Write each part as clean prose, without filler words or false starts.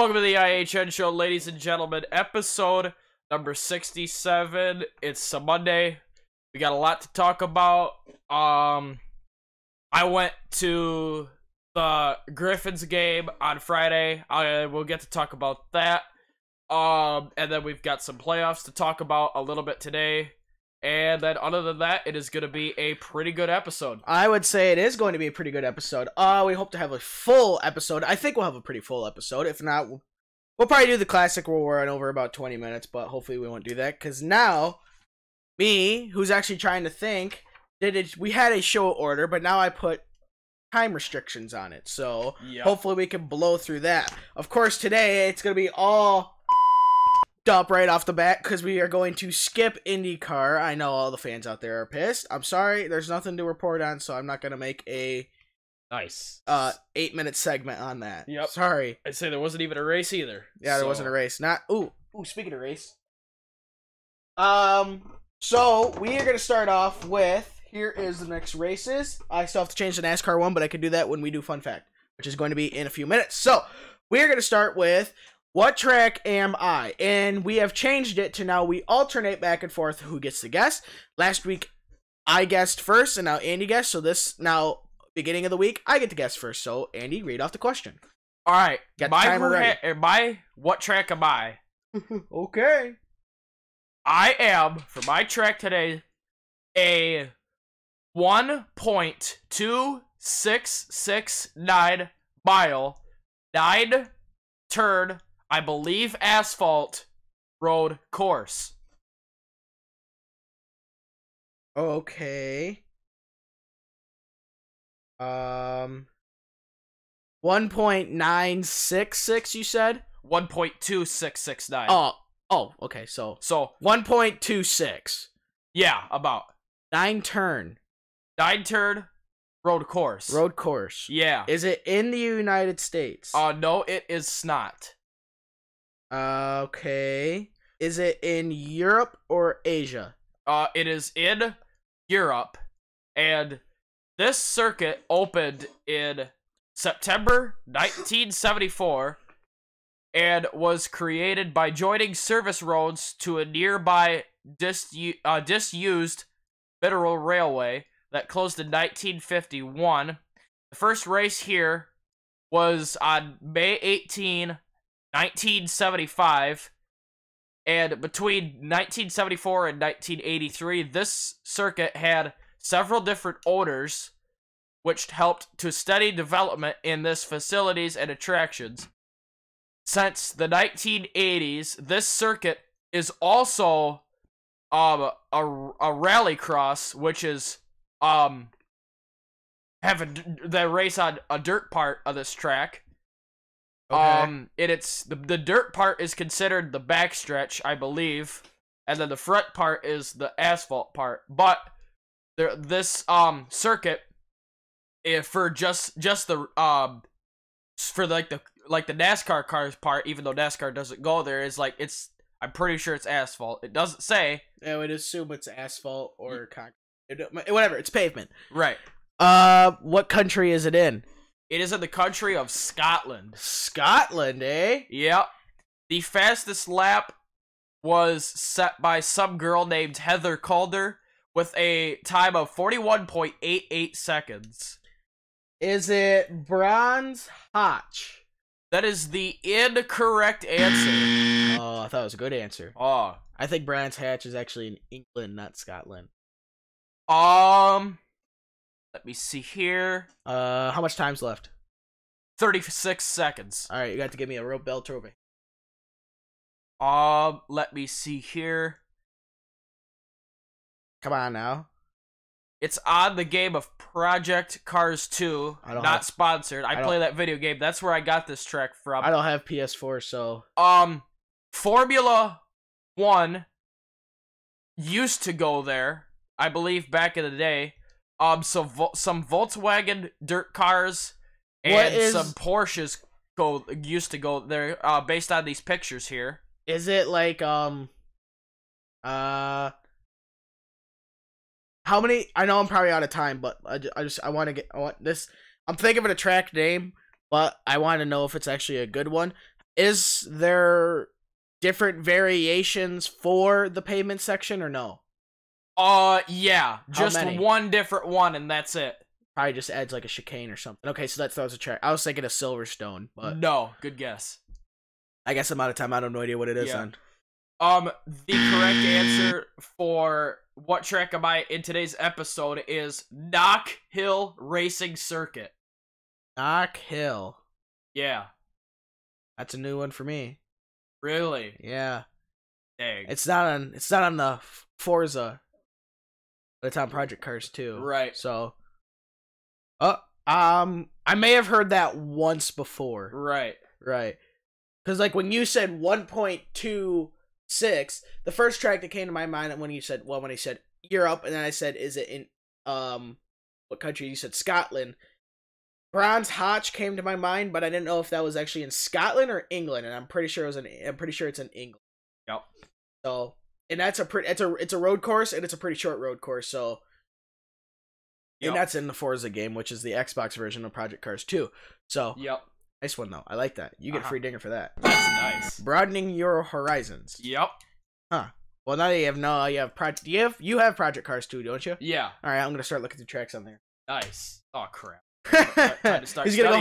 Welcome to the IHN show, ladies and gentlemen. Episode number 67. It's a Monday. We got a lot to talk about. I went to the Griffins game on Friday. We'll get to talk about that. And then we've got some playoffs to talk about a little bit today. And then other than that, it is going to be a pretty good episode. I would say it is going to be a pretty good episode. We hope to have a full episode. I think we'll have a pretty full episode. If not, we'll probably do the classic where we're on over about 20 minutes, but hopefully we won't do that. Because now, me, who's actually trying to think, we had a show order, but now I put time restrictions on it. So hopefully we can blow through that. Of course, today it's going to be all dump right off the bat because we are going to skip IndyCar. I know all the fans out there are pissed. I'm sorry, there's nothing to report on, so I'm not gonna make a 8-minute segment on that. Yep. Sorry. I'd say there wasn't even a race either. Yeah, there wasn't a race. Ooh, speaking of race. So we are gonna start off with, here is the next races. I still have to change the NASCAR one, but I can do that when we do Fun Fact, which is going to be in a few minutes. So we are gonna start with what track am I? And we have changed it to now we alternate back and forth who gets to guess. Last week, I guessed first, and now Andy guessed. So this, now, beginning of the week, I get to guess first. So, Andy, read off the question. All right. Got the timer ready. What track am I? Okay. I am, for my track today, a 1.2669 mile, 9-turn, I believe asphalt road course. Okay. 1.966 you said? 1.2669. Oh, okay. So 1.26. Yeah, about 9-turn. 9-turn road course. Road course. Yeah. Is it in the United States? No, it is not. Okay. Is it in Europe or Asia? It is in Europe, and this circuit opened in September 1974 and was created by joining service roads to a nearby disused mineral railway that closed in 1951. The first race here was on May 18, 1975, and between 1974 and 1983, this circuit had several different owners, which helped to steady development in this facilities and attractions. Since the 1980s, this circuit is also a rallycross, which is having the race on a dirt part of this track. Okay. The dirt part is considered the backstretch, I believe, and then the front part is the asphalt part. But this circuit, for just the for the NASCAR cars part, even though NASCAR doesn't go there, is like I'm pretty sure it's asphalt. It doesn't say. I would assume it's asphalt or concrete. Whatever, it's pavement. Right. What country is it in? It is in the country of Scotland. Scotland, eh? Yep. The fastest lap was set by some girl named Heather Calder with a time of 41.88 seconds. Is it Brands Hatch? That is the incorrect answer. Oh, I thought it was a good answer. Oh. I think Brands Hatch is actually in England, not Scotland. Let me see here. How much time's left? 36 seconds. All right, you got to give me a rope bell trophy. Let me see here. Come on now. It's on the game of Project Cars 2. Not sponsored. I play that video game. That's where I got this track from. I don't have PS4, so. Formula 1 used to go there, I believe, back in the day. Some Volkswagen dirt cars and some Porsches used to go there, based on these pictures here. Is it like how many? I know I'm probably out of time, but I want this. I'm thinking of a track name, but I want to know if it's actually a good one. Is there different variations for the pavement section or no? Yeah. Just one different one, and that's it. Probably just adds like a chicane or something. Okay, so that throws a track. I was thinking of Silverstone, but no, good guess. I guess I'm out of time. I have no idea what it is then. The correct answer for what track am I in today's episode is Knock Hill Racing Circuit. Knock Hill. Yeah. That's a new one for me. Really? Yeah. Dang. It's not on the Forza. But it's on Project Cars 2. Right. So I may have heard that once before. Right. Right. Cuz like when you said 1.26, the first track that came to my mind when he said Europe, and then I said, is it in what country? You said Scotland. Brands Hatch came to my mind, but I didn't know if that was actually in Scotland or England, and I'm pretty sure it's in England. Yep. So, and that's it's a road course, and it's a pretty short road course, so and that's in the Forza game, which is the Xbox version of Project Cars 2. So, yep. Nice one though. I like that. You get a free dinger for that. That's nice. Broadening your horizons. Yep. Huh. Well, now you have Project. You have Project Cars 2, don't you? Yeah. All right, I'm gonna start looking through tracks on there. Nice. Oh crap. He's gonna go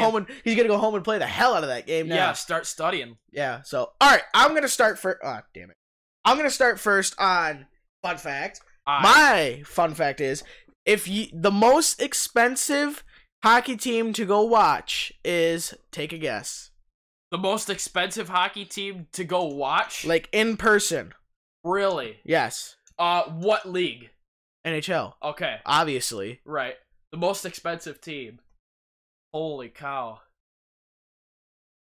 home and play the hell out of that game now. Yeah, start studying. Yeah. So, all right, I'm gonna start first. Oh, damn it! I'm gonna start first on fun fact. My fun fact is, the most expensive hockey team to go watch is, take a guess. The most expensive hockey team to go watch? Like in person. Really? Yes. What league? NHL. Okay. Obviously. Right. The most expensive team. Holy cow.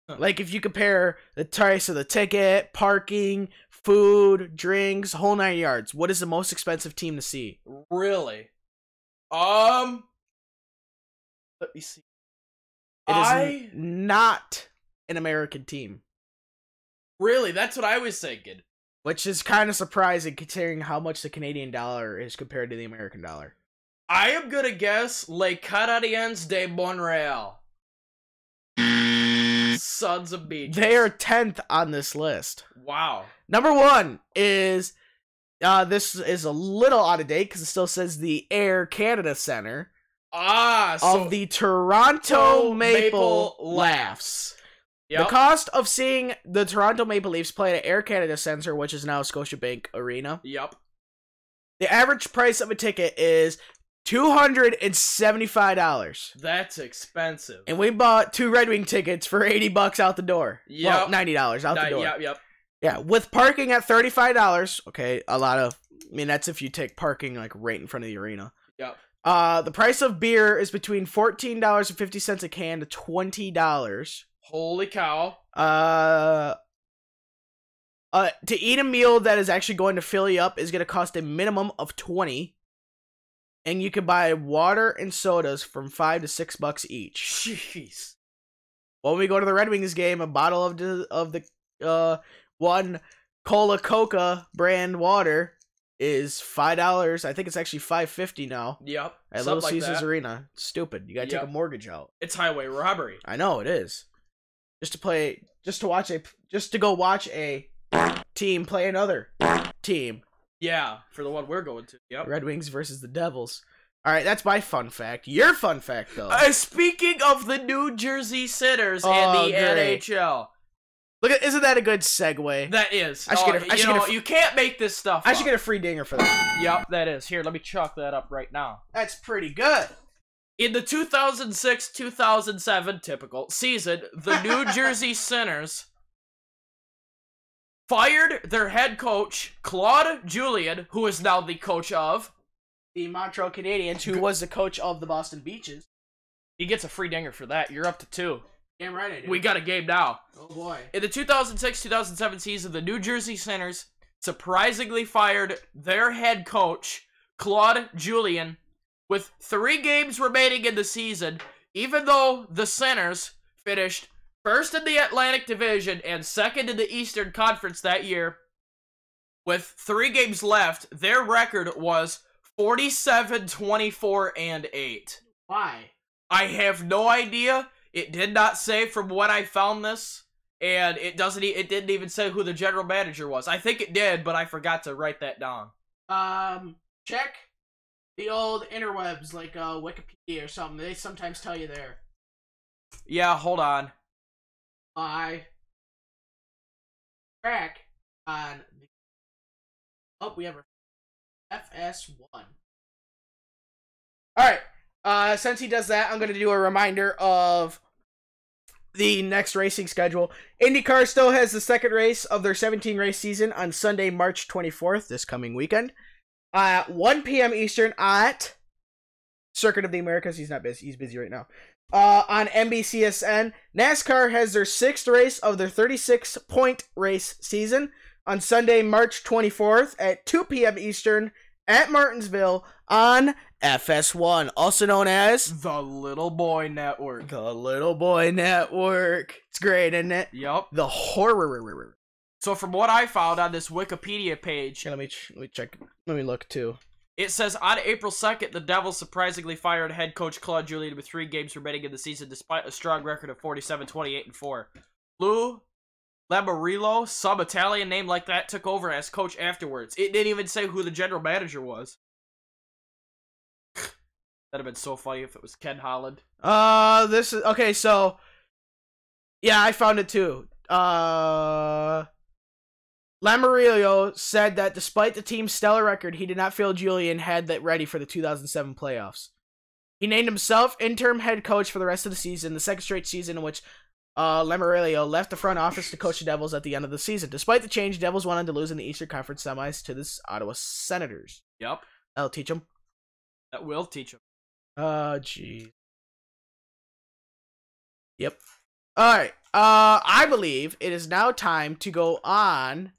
Like if you compare the price of the ticket, parking, food, drinks, whole 9 yards, what is the most expensive team to see? Really? Let me see. It is not an American team. Really? That's what I was thinking. Which is kind of surprising considering how much the Canadian dollar is compared to the American dollar. I am gonna guess Les Canadiens de Montreal. Sons of beaches. They are 10th on this list. Wow. Number 1 is, this is a little out of date because it still says the Air Canada Center. Of the Toronto Maple Leafs. Yep. The cost of seeing the Toronto Maple Leafs play at Air Canada Center, which is now Scotiabank Arena. Yep. The average price of a ticket is $275. That's expensive. And we bought 2 Red Wing tickets for $80 out the door. Yep. Well, $90 out the door. Yep. Yeah, with parking at $35. Okay, that's if you take parking like right in front of the arena. Yep. The price of beer is between $14.50 a can to $20. Holy cow. To eat a meal that is actually going to fill you up is going to cost a minimum of $20. And you can buy water and sodas from $5 to $6 each. Jeez. When we go to the Red Wings game, a bottle of the one Cola Coca brand water is $5. I think it's actually $5.50 now. Yep. At Little Caesars Arena. Stupid. You gotta take a mortgage out. It's highway robbery. I know it is. Just to go watch a team play another team. Yeah, for the one we're going to. Yep. Red Wings versus the Devils. All right, that's my fun fact. Your fun fact, though. Speaking of the New Jersey Sinners and the NHL. Look at, isn't that a good segue? That is. You can't make this stuff up. I should get a free dinger for that. Yep, that is. Here, let me chalk that up right now. That's pretty good. In the 2006-2007 typical season, the New Jersey Sinners fired their head coach, Claude Julien, who is now the coach of the Montreal Canadiens, who was the coach of the Boston Beaches. He gets a free dinger for that. You're up to 2. Damn right I do. We got a game now. Oh boy. In the 2006-2007 season, the New Jersey Sinners surprisingly fired their head coach, Claude Julien, with 3 games remaining in the season, even though the Sinners finished first in the Atlantic Division and second in the Eastern Conference that year. With 3 games left, their record was 47-24-8. Why? I have no idea. It did not say from when I found this. and it didn't even say who the general manager was. I think it did, but I forgot to write that down. Check the old interwebs, like Wikipedia or something. They sometimes tell you there. Yeah, hold on. I track on the... Oh, we have our FS1. Alright, since he does that, I'm going to do a reminder of the next racing schedule. IndyCar still has the second race of their 17-race season on Sunday, March 24th, this coming weekend. At 1 p.m. Eastern at Circuit of the Americas. He's not busy. He's busy right now. On NBCSN, NASCAR has their 6th race of their 36-point race season on Sunday, March 24th at 2 p.m. Eastern at Martinsville on FS1, also known as The Little Boy Network. The Little Boy Network. It's great, isn't it? Yep. The horror. So from what I found on this Wikipedia page, Okay, let me check. Let me look too. it says on April 2nd, the Devils surprisingly fired head coach Claude Julien with 3 games remaining in the season, despite a strong record of 47, 28, and 4. Lou Lamoriello, some Italian name like that, took over as coach afterwards. It didn't even say who the general manager was. That'd have been so funny if it was Ken Holland. This is okay. So, yeah, I found it too. Lamoriello said that despite the team's stellar record, he did not feel Julien had that ready for the 2007 playoffs. He named himself interim head coach for the rest of the season, the second straight season in which Lamoriello left the front office to coach the Devils at the end of the season. Despite the change, Devils went on to lose in the Eastern Conference semis to the Ottawa Senators. Yep. That'll teach them. That will teach him. Jeez. Yep. Alright. I believe it is now time to go on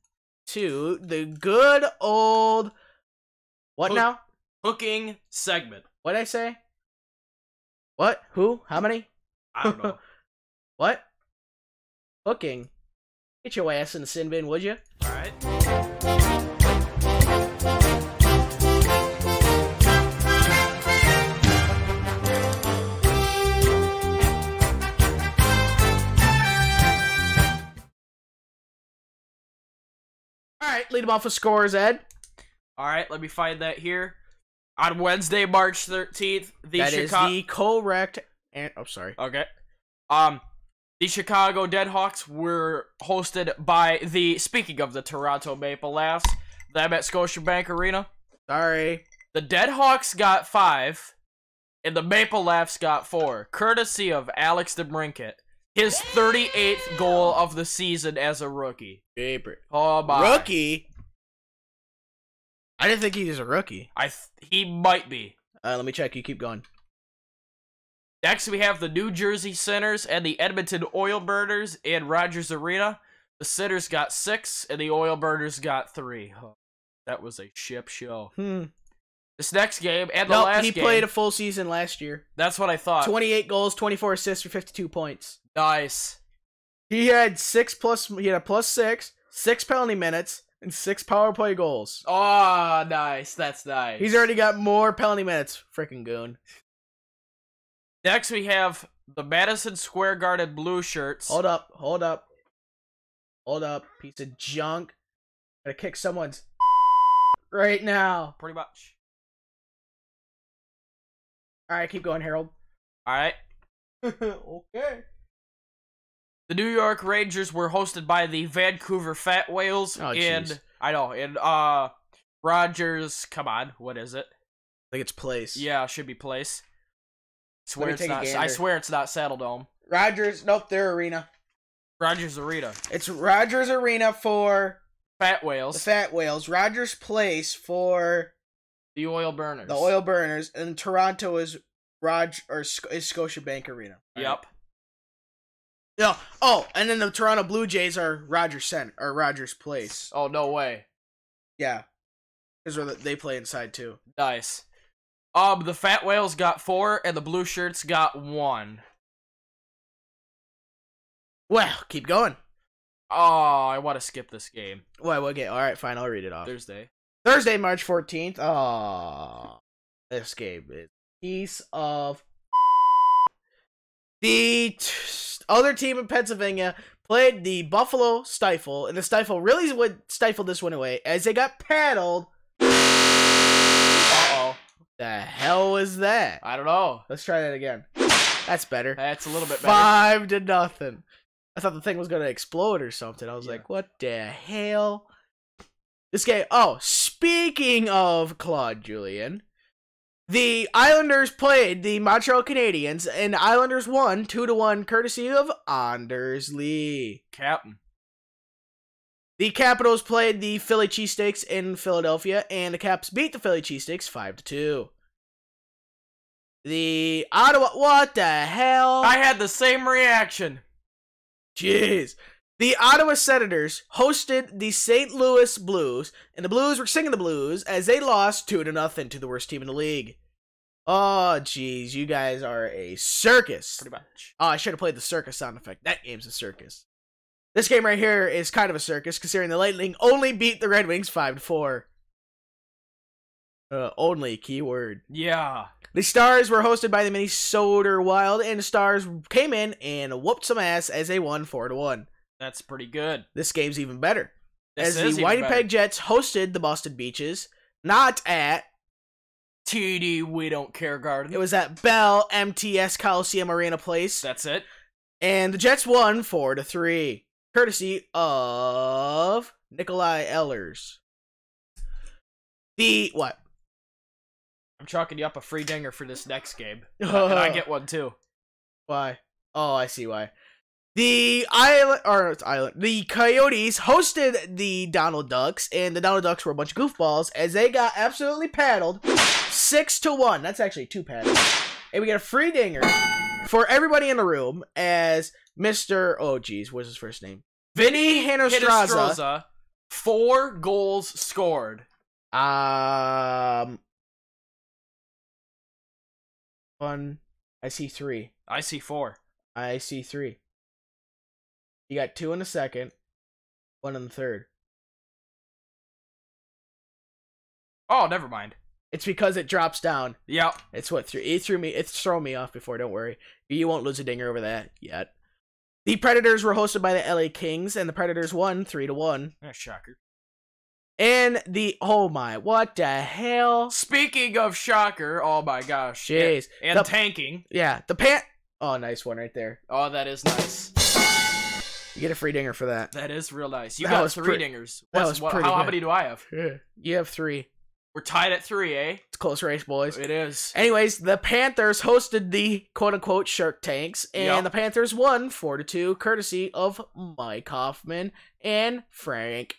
to the good old... What now? Hooking segment. What'd I say? What? Who? How many? I don't know. What? Hooking. Get your ass in the sin bin, would you? Alright. Alright, lead them off with scores, Ed. Alright, let me find that here. On Wednesday, March 13th, That is the correct... Oh, sorry. Okay. The Chicago Deadhawks were hosted by speaking of the Toronto Maple Leafs, them at Scotiabank Arena. Sorry. The Deadhawks got 5, and the Maple Leafs got 4, courtesy of Alex DeBrincat. His 38th goal of the season as a rookie. Oh my. Rookie? I didn't think he was a rookie. He might be. Let me check. You keep going. Next, we have the New Jersey Sinners and the Edmonton Oil Burners in Rogers Arena. The Sinners got 6, and the Oil Burners got 3. Oh, that was a ship show. This next game and the last game... he played a full season last year. That's what I thought. 28 goals, 24 assists for 52 points. Nice. He had a plus 6, 6 penalty minutes, and 6 power play goals. Oh, nice. That's nice. He's already got more penalty minutes. Freaking goon. Next, we have the Madison Square Garden Blue Shirts. Hold up. Piece of junk. Gotta kick someone's right now. Pretty much. Alright, keep going, Harold. Alright. Okay. The New York Rangers were hosted by the Vancouver Fat Whales in Rogers. Come on, what is it? I think it's Place. Yeah, it should be Place. I swear it's not Saddle Dome. Rogers, nope, they're Arena. Rogers Arena. It's Rogers Arena for Fat Whales. The Fat Whales. Rogers Place for the Oil Burners. The Oil Burners, and Toronto is Scotiabank Arena. Right? Yep. No. Oh, and then the Toronto Blue Jays are Rogers Place. Oh, no way. Yeah, because they play inside too. Nice. The Fat Whales got 4, and the Blue Shirts got 1. Well, keep going. Oh, I want to skip this game. Well, okay, all right, fine, I'll read it off. Thursday, March 14th. Oh, this game is a piece of... The other team in Pennsylvania played the Buffalo Stifle, and the Stifle really would stifle this one away as they got paddled. Uh-oh. The hell was that? I don't know. Let's try that again. That's better. That's a little bit better. 5-0. I thought the thing was going to explode or something. I was like, what the hell? This game. Oh, speaking of Claude Julien, the Islanders played the Montreal Canadiens, and the Islanders won 2-1, courtesy of Anders Lee. Captain. The Capitals played the Philly Cheesesteaks in Philadelphia, and the Caps beat the Philly Cheesesteaks 5-2. The Ottawa... What the hell? I had the same reaction. Jeez. The Ottawa Senators hosted the St. Louis Blues, and the Blues were singing the blues as they lost 2-0 to the worst team in the league. Oh, jeez. You guys are a circus. Pretty much. Oh, I should have played the circus sound effect. That game's a circus. This game right here is kind of a circus, considering the Lightning only beat the Red Wings 5-4. Only keyword. Yeah. The Stars were hosted by the Minnesota Wild, and the Stars came in and whooped some ass as they won 4-1. That's pretty good. This game's even better. This as the Winnipeg Jets hosted the Boston Beaches, not at TD We Don't Care Garden. It was at Bell MTS Coliseum Arena Place. That's it. And the Jets won 4-3. Courtesy of Nikolai Ehlers. What? I'm chalking you up a free dinger for this next game. And I get one too. Why? Oh, I see why. The Coyotes hosted the Donald Ducks, and the Donald Ducks were a bunch of goofballs as they got absolutely paddled 6-1. That's actually 2 paddles. And we get a free dinger for everybody in the room as Mr. Oh, geez, what's his first name? Vinny Hinostroza. 4 goals scored. One. I see 3. I see 4. I see 3. You got 2 in the second, 1 in the third. Oh, never mind. It's because it drops down. Yep. It's what it's thrown me off before, don't worry. You won't lose a dinger over that yet. The Predators were hosted by the LA Kings, and the Predators won 3-1. Shocker. And oh my, what the hell? Speaking of shocker, oh my gosh. Jeez. And tanking. Yeah, oh, nice one right there. Oh, that is nice. You get a free dinger for that. That is real nice. You got 3 dingers. How many do I have? You have 3. We're tied at 3, eh? It's a close race, boys. It is. Anyways, the Panthers hosted the quote-unquote Shark Tanks, and the Panthers won 4-2, courtesy of Mike Hoffman and Frank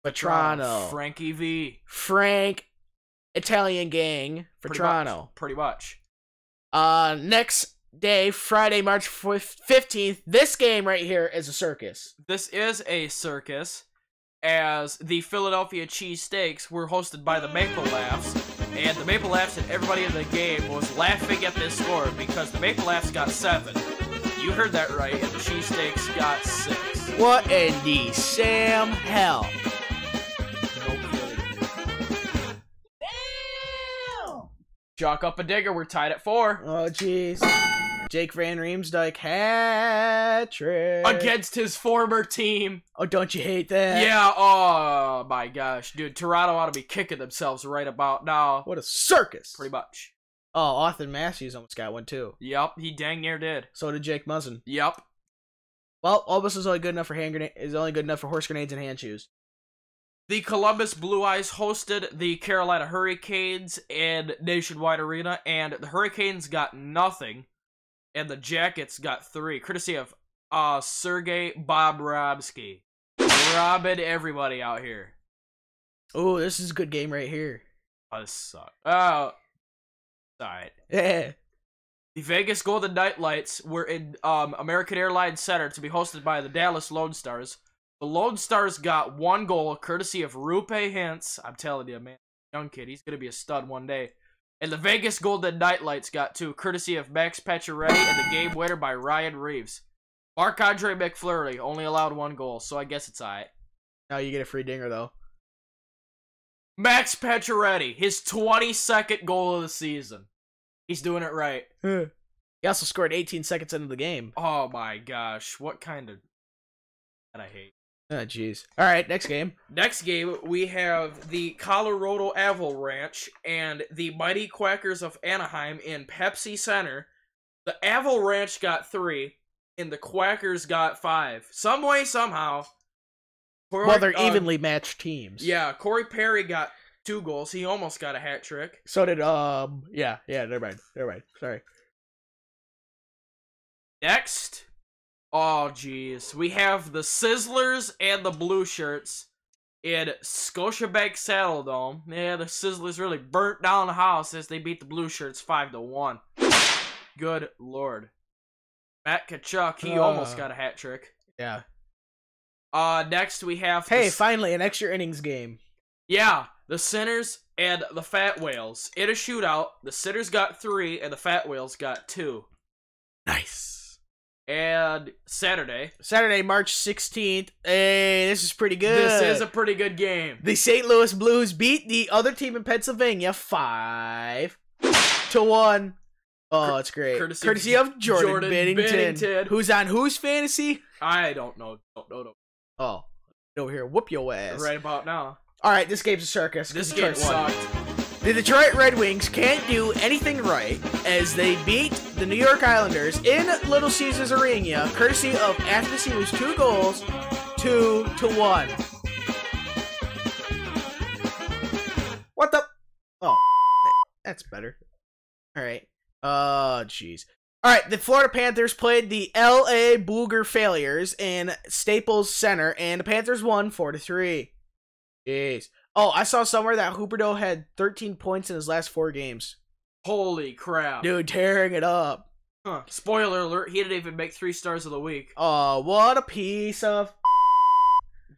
Vetrano. Frankie V. Frank, Italian gang, Vetrano. Pretty much. Next day, Friday, March 15th, this game right here is a circus. This is a circus, as the Philadelphia Cheesesteaks were hosted by the Maple Laughs, and the Maple Laughs and everybody in the game was laughing at this score because the Maple Laughs got 7. You heard that right, and the Cheesesteaks got 6. What in the Sam hell? No kidding. Damn! Chalk up a digger, we're tied at 4. Oh, jeez. Jake Van Riemsdyk hat-trick. Against his former team. Oh, don't you hate that? Yeah, oh my gosh. Dude, Toronto ought to be kicking themselves right about now. What a circus. Pretty much. Oh, Austin Matthews almost got one too. Yep, he dang near did. So did Jake Muzzin. Yep. Well, almost is only good enough for horse grenades and hand shoes. The Columbus Blue Eyes hosted the Carolina Hurricanes in Nationwide Arena, and the Hurricanes got nothing. And the Jackets got 3, courtesy of Sergei Bobrovsky. Robbing everybody out here. Oh, this is a good game right here. Oh, this sucks. Oh, alright. Yeah. The Vegas Golden Knights were in American Airlines Center to be hosted by the Dallas Lone Stars. The Lone Stars got 1 goal, courtesy of Rupe Hintz. I'm telling you, man, young kid, he's gonna be a stud one day. And the Vegas Golden Knights got 2, courtesy of Max Pacioretty, and the game winner by Ryan Reeves. Marc-Andre McFleury only allowed 1 goal, so I guess it's alright. Now you get a free dinger, though. Max Pacioretty, his 22nd goal of the season. He's doing it right. He also scored 18 seconds into the game. Oh my gosh, what kind of that I hate. Oh, jeez. All right, next game. Next game, we have the Colorado Avalanche and the Mighty Quackers of Anaheim in Pepsi Center. The Avalanche got 3, and the Quackers got 5. Some way, somehow. Well, they're evenly matched teams. Yeah, Corey Perry got 2 goals. He almost got a hat trick. So did, yeah, never mind. Sorry. Next, oh, jeez. We have the Sizzlers and the Blue Shirts in Scotiabank Saddledome. Yeah, the Sizzlers really burnt down the house as they beat the Blue Shirts 5-1. Good lord. Matt Tkachuk, he almost got a hat trick. Yeah. Next we have... Hey, finally, an extra innings game. Yeah, the Sinners and the Fat Whales. In a shootout, the Sinners got 3 and the Fat Whales got 2. Nice. And Saturday, March 16th. Hey, this is pretty good. This is a pretty good game. The St. Louis Blues beat the other team in Pennsylvania 5-1. Oh, it's great. Courtesy of Jordan Binnington. Who's on whose fantasy? I don't know. Oh, over here, whoop your ass. Right about now. All right, this game's a circus. This game sucked. The Detroit Red Wings can't do anything right as they beat the New York Islanders in Little Caesars Arena, courtesy of Athanasiou's 2 goals, 2-1. What the? Oh, that's better. All right. Oh, jeez. All right, the Florida Panthers played the L.A. Booger Failures in Staples Center, and the Panthers won 4-3. Jeez. Oh, I saw somewhere that Huberdeau had 13 points in his last 4 games. Holy crap. Dude, tearing it up. Huh. Spoiler alert, he didn't even make 3 stars of the week. Oh, what a piece of...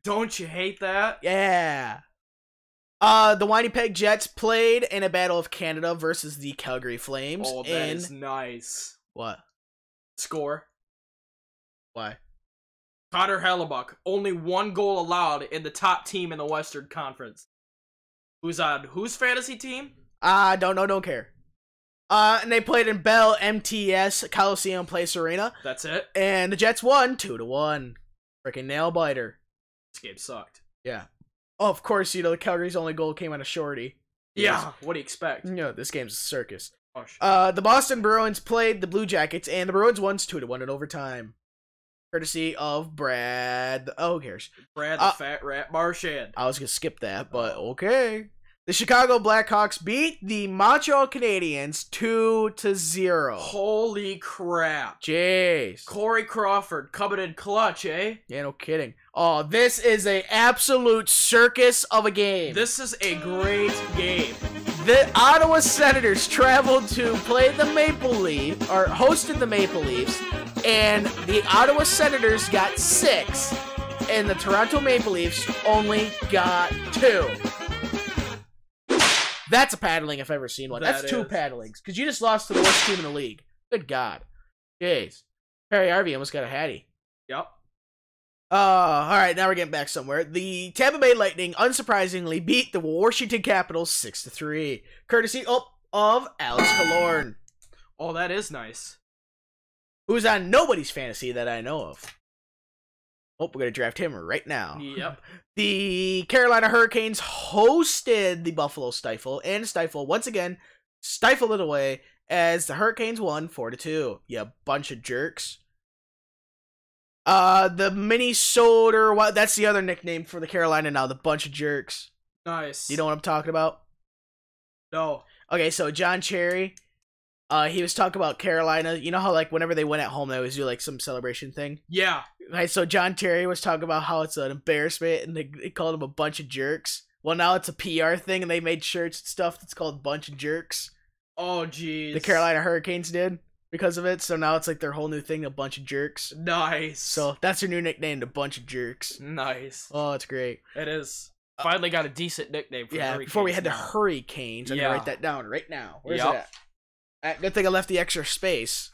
Don't you hate that? Yeah. The Winnipeg Jets played in a Battle of Canada versus the Calgary Flames. Oh, that is nice. What? Score. Why? Connor Hellebuck, only 1 goal allowed in the top team in the Western Conference. Who's on whose fantasy team? Don't care. And they played in Bell MTS Coliseum Place Arena. That's it. And the Jets won 2-1. Freaking nail biter. This game sucked. Yeah. Oh, of course, the Calgary's only goal came on a shorty. Yeah. What do you expect? No, this game's a circus. Oh, shit. The Boston Bruins played the Blue Jackets, and the Bruins won 2-1 in overtime. Courtesy of Brad. Oh, who cares? Brad the Fat Rat Marchand. I was going to skip that, but okay. The Chicago Blackhawks beat the Montreal Canadiens 2-0. Holy crap. Jeez. Corey Crawford coming in clutch, eh? Yeah, no kidding. Oh, this is an absolute circus of a game. This is a great game. The Ottawa Senators traveled to play the Maple Leafs, or hosted the Maple Leafs, and the Ottawa Senators got 6, and the Toronto Maple Leafs only got 2. That's a paddling if I've ever seen one. That's 2 paddlings, because you just lost to the worst team in the league. Good God. Jeez. Harry Harvey almost got a hattie. Yep. Alright, now we're getting back somewhere. The Tampa Bay Lightning, unsurprisingly, beat the Washington Capitals 6-3. Courtesy of Alex Killorn. Oh, that is nice. Who's on nobody's fantasy that I know of. Oh, we're going to draft him right now. Yep. The Carolina Hurricanes hosted the Buffalo Stifle, and Stifle, once again, stifled it away as the Hurricanes won 4-2. You bunch of jerks. The Minnesota, that's the other nickname for the Carolina now, the bunch of jerks. Nice. You know what I'm talking about? No. Okay, so John Cherry, he was talking about Carolina. You know how, like, whenever they win at home, they always do, like, some celebration thing? Yeah. Right, so John Terry was talking about how it's an embarrassment, and they called him a bunch of jerks. Well, now it's a PR thing, and they made shirts and stuff that's called Bunch of Jerks. Oh, jeez. The Carolina Hurricanes did because of it, so now it's like their whole new thing, a bunch of jerks. Nice. So that's their new nickname, the Bunch of Jerks. Nice. Oh, it's great. It is. Finally got a decent nickname for Hurricanes. Before we had the Hurricanes, I'm going to write that down right now. Where's it at? Good thing I left the extra space.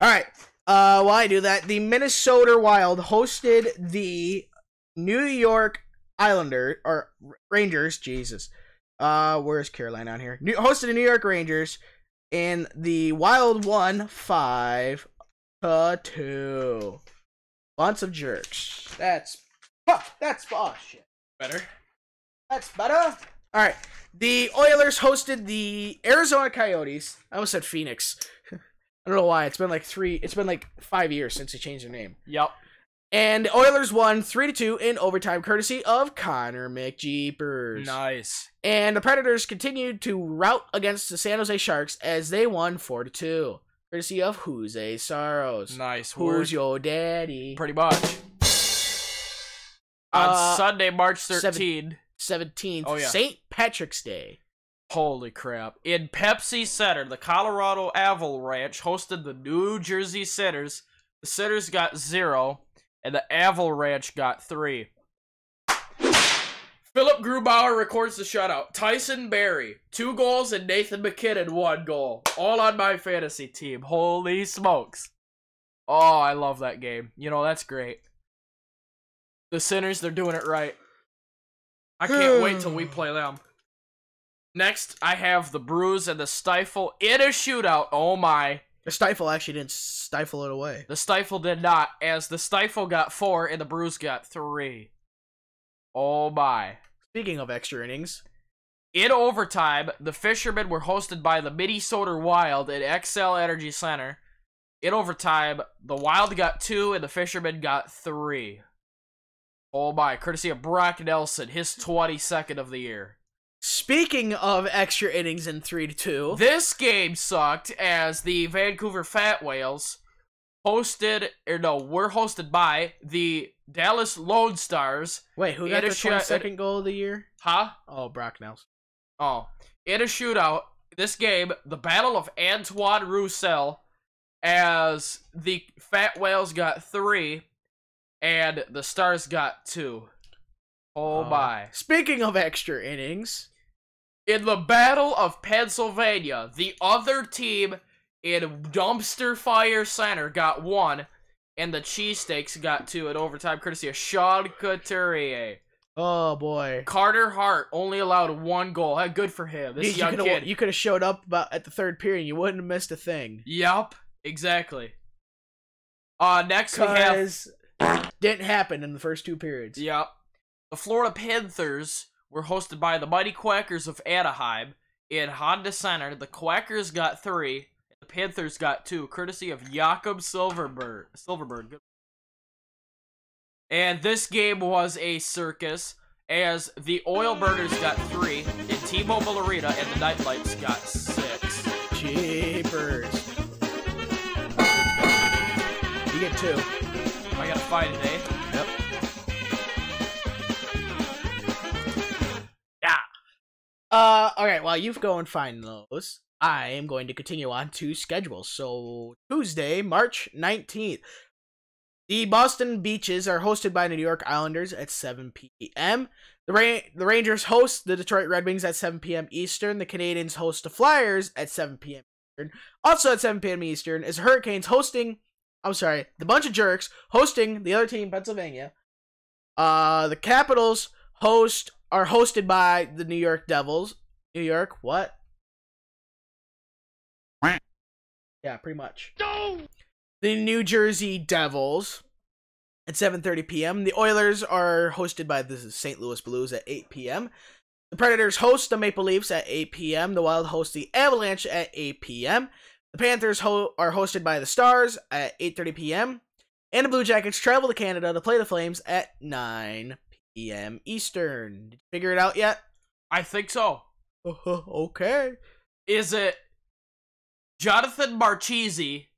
Alright, while I do that, the Minnesota Wild hosted the New York Rangers, Jesus. Where's Carolina on here? Hosted the New York Rangers, and the Wild won 5-2. Bunch of jerks. That's oh shit. Better. That's better. All right. The Oilers hosted the Arizona Coyotes. I almost said Phoenix. I don't know why. It's been like 5 years since they changed their name. Yep. And the Oilers won 3-2 in overtime, courtesy of Connor McJeepers. Nice. And the Predators continued to rout against the San Jose Sharks as they won 4-2, courtesy of Jose Saros. Nice. Who's your daddy? Pretty much. On Sunday, March 13th. 17th, Oh, yeah. St. Patrick's Day. Holy crap. In Pepsi Center, the Colorado Avalanche hosted the New Jersey Sinners. The Sinners got 0, and the Avalanche got 3. Philip Grubauer records the shutout. Tyson Barrie, 2 goals, and Nathan McKinnon, 1 goal. All on my fantasy team. Holy smokes. Oh, I love that game. You know, that's great. The Sinners, they're doing it right. I can't wait till we play them. Next, I have the Bruise and the Stifle in a shootout. Oh my. The Stifle actually didn't stifle it away. The Stifle did not, as the Stifle got 4 and the Bruise got 3. Oh my. Speaking of extra innings. In overtime, the Fishermen were hosted by the Minnesota Wild at XL Energy Center. In overtime, the Wild got 2 and the Fishermen got 3. Oh my, courtesy of Brock Nelson, his 22nd of the year. Speaking of extra innings in 3-2. This game sucked as the Vancouver Fat Whales were hosted by the Dallas Lone Stars. Wait, who got the 22nd goal of the year? Huh? Oh, Brock Nelson. Oh. In a shootout, this game, the Battle of Antoine Roussel, as the Fat Whales got 3, and the Stars got 2. Oh my. Speaking of extra innings. In the Battle of Pennsylvania, the other team in Dumpster Fire Center got 1, and the Cheesesteaks got 2 in overtime, courtesy of Sean Couturier. Oh boy. Carter Hart only allowed 1 goal. Hey, good for him. This young kid. You could have showed up about at the third period. You wouldn't have missed a thing. Yup. Exactly. Next we have... Didn't happen in the first 2 periods. Yup. The Florida Panthers were hosted by the Mighty Quackers of Anaheim in Honda Center. The Quackers got 3, and the Panthers got 2, courtesy of Jakob Silverberg. And this game was a circus, as the Oil Burners got 3 in T-Mobile Arena, and the Nightlights got 6. Jeepers. You get 2. I gotta find it, eh? Yep. Alright, while you go and find those, I am going to continue on to schedule. So, Tuesday, March 19th. The Boston Beaches are hosted by the New York Islanders at 7 p.m. The Rangers host the Detroit Red Wings at 7 p.m. Eastern. The Canadiens host the Flyers at 7 p.m. Eastern. Also at 7 p.m. Eastern is Hurricanes hosting... the Bunch of Jerks hosting the other team, Pennsylvania. The Capitals are hosted by the New York Devils. New York, what? Yeah, pretty much. No! The New Jersey Devils at 7:30 p.m. The Oilers are hosted by the St. Louis Blues at 8 p.m. The Predators host the Maple Leafs at 8 p.m. The Wild host the Avalanche at 8 p.m. The Panthers are hosted by the Stars at 8:30 p.m. And the Blue Jackets travel to Canada to play the Flames at 9 p.m. Eastern. Did you figure it out yet? I think so. Okay. Is it Jonathan Marchese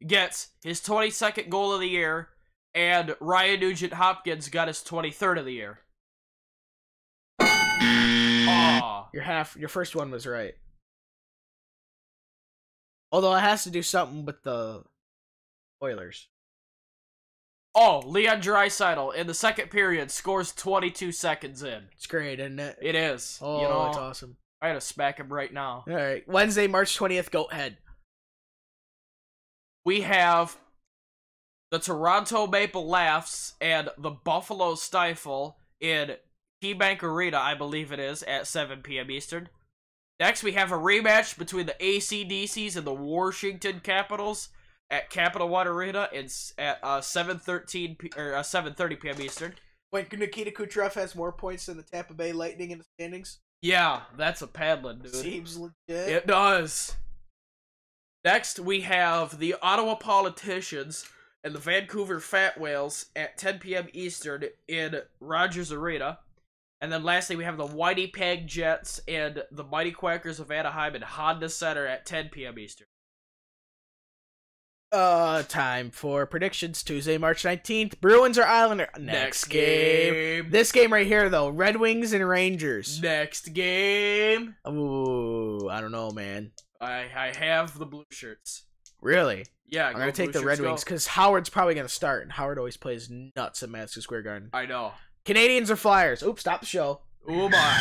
gets his 22nd goal of the year, and Ryan Nugent-Hopkins got his 23rd of the year? Aw. Your first one was right. Although it has to do something with the Oilers. Oh, Leon Draisaitl in the second period scores 22 seconds in. It's great, isn't it? It is. Oh, you know, it's awesome. I had to smack him right now. All right. Wednesday, March 20th, go ahead. We have the Toronto Maple Laughs and the Buffalo Stifle in KeyBank Arena, I believe it is, at 7 p.m. Eastern. Next, we have a rematch between the AC/DCs and the Washington Capitals. at Capital One Arena. It's at 7:30 p.m. Eastern. Wait, Nikita Kucherov has more points than the Tampa Bay Lightning in the standings? Yeah, that's a paddling, dude. Seems legit. It does. Next, we have the Ottawa Politicians and the Vancouver Fat Whales at 10 p.m. Eastern in Rogers Arena. And then lastly, we have the Winnipeg Jets and the Mighty Quackers of Anaheim in Honda Center at 10 p.m. Eastern. Time for predictions. Tuesday, March 19th. Bruins or Islander? Next game. This game right here, though. Red Wings and Rangers. Next game. Ooh, I don't know, man. I have the blue shirts. Really? Yeah, I'm going to take the Red Wings because Howard's probably going to start, and Howard always plays nuts at Madison Square Garden. I know. Canadians or Flyers? Oops, stop the show. Oh, my.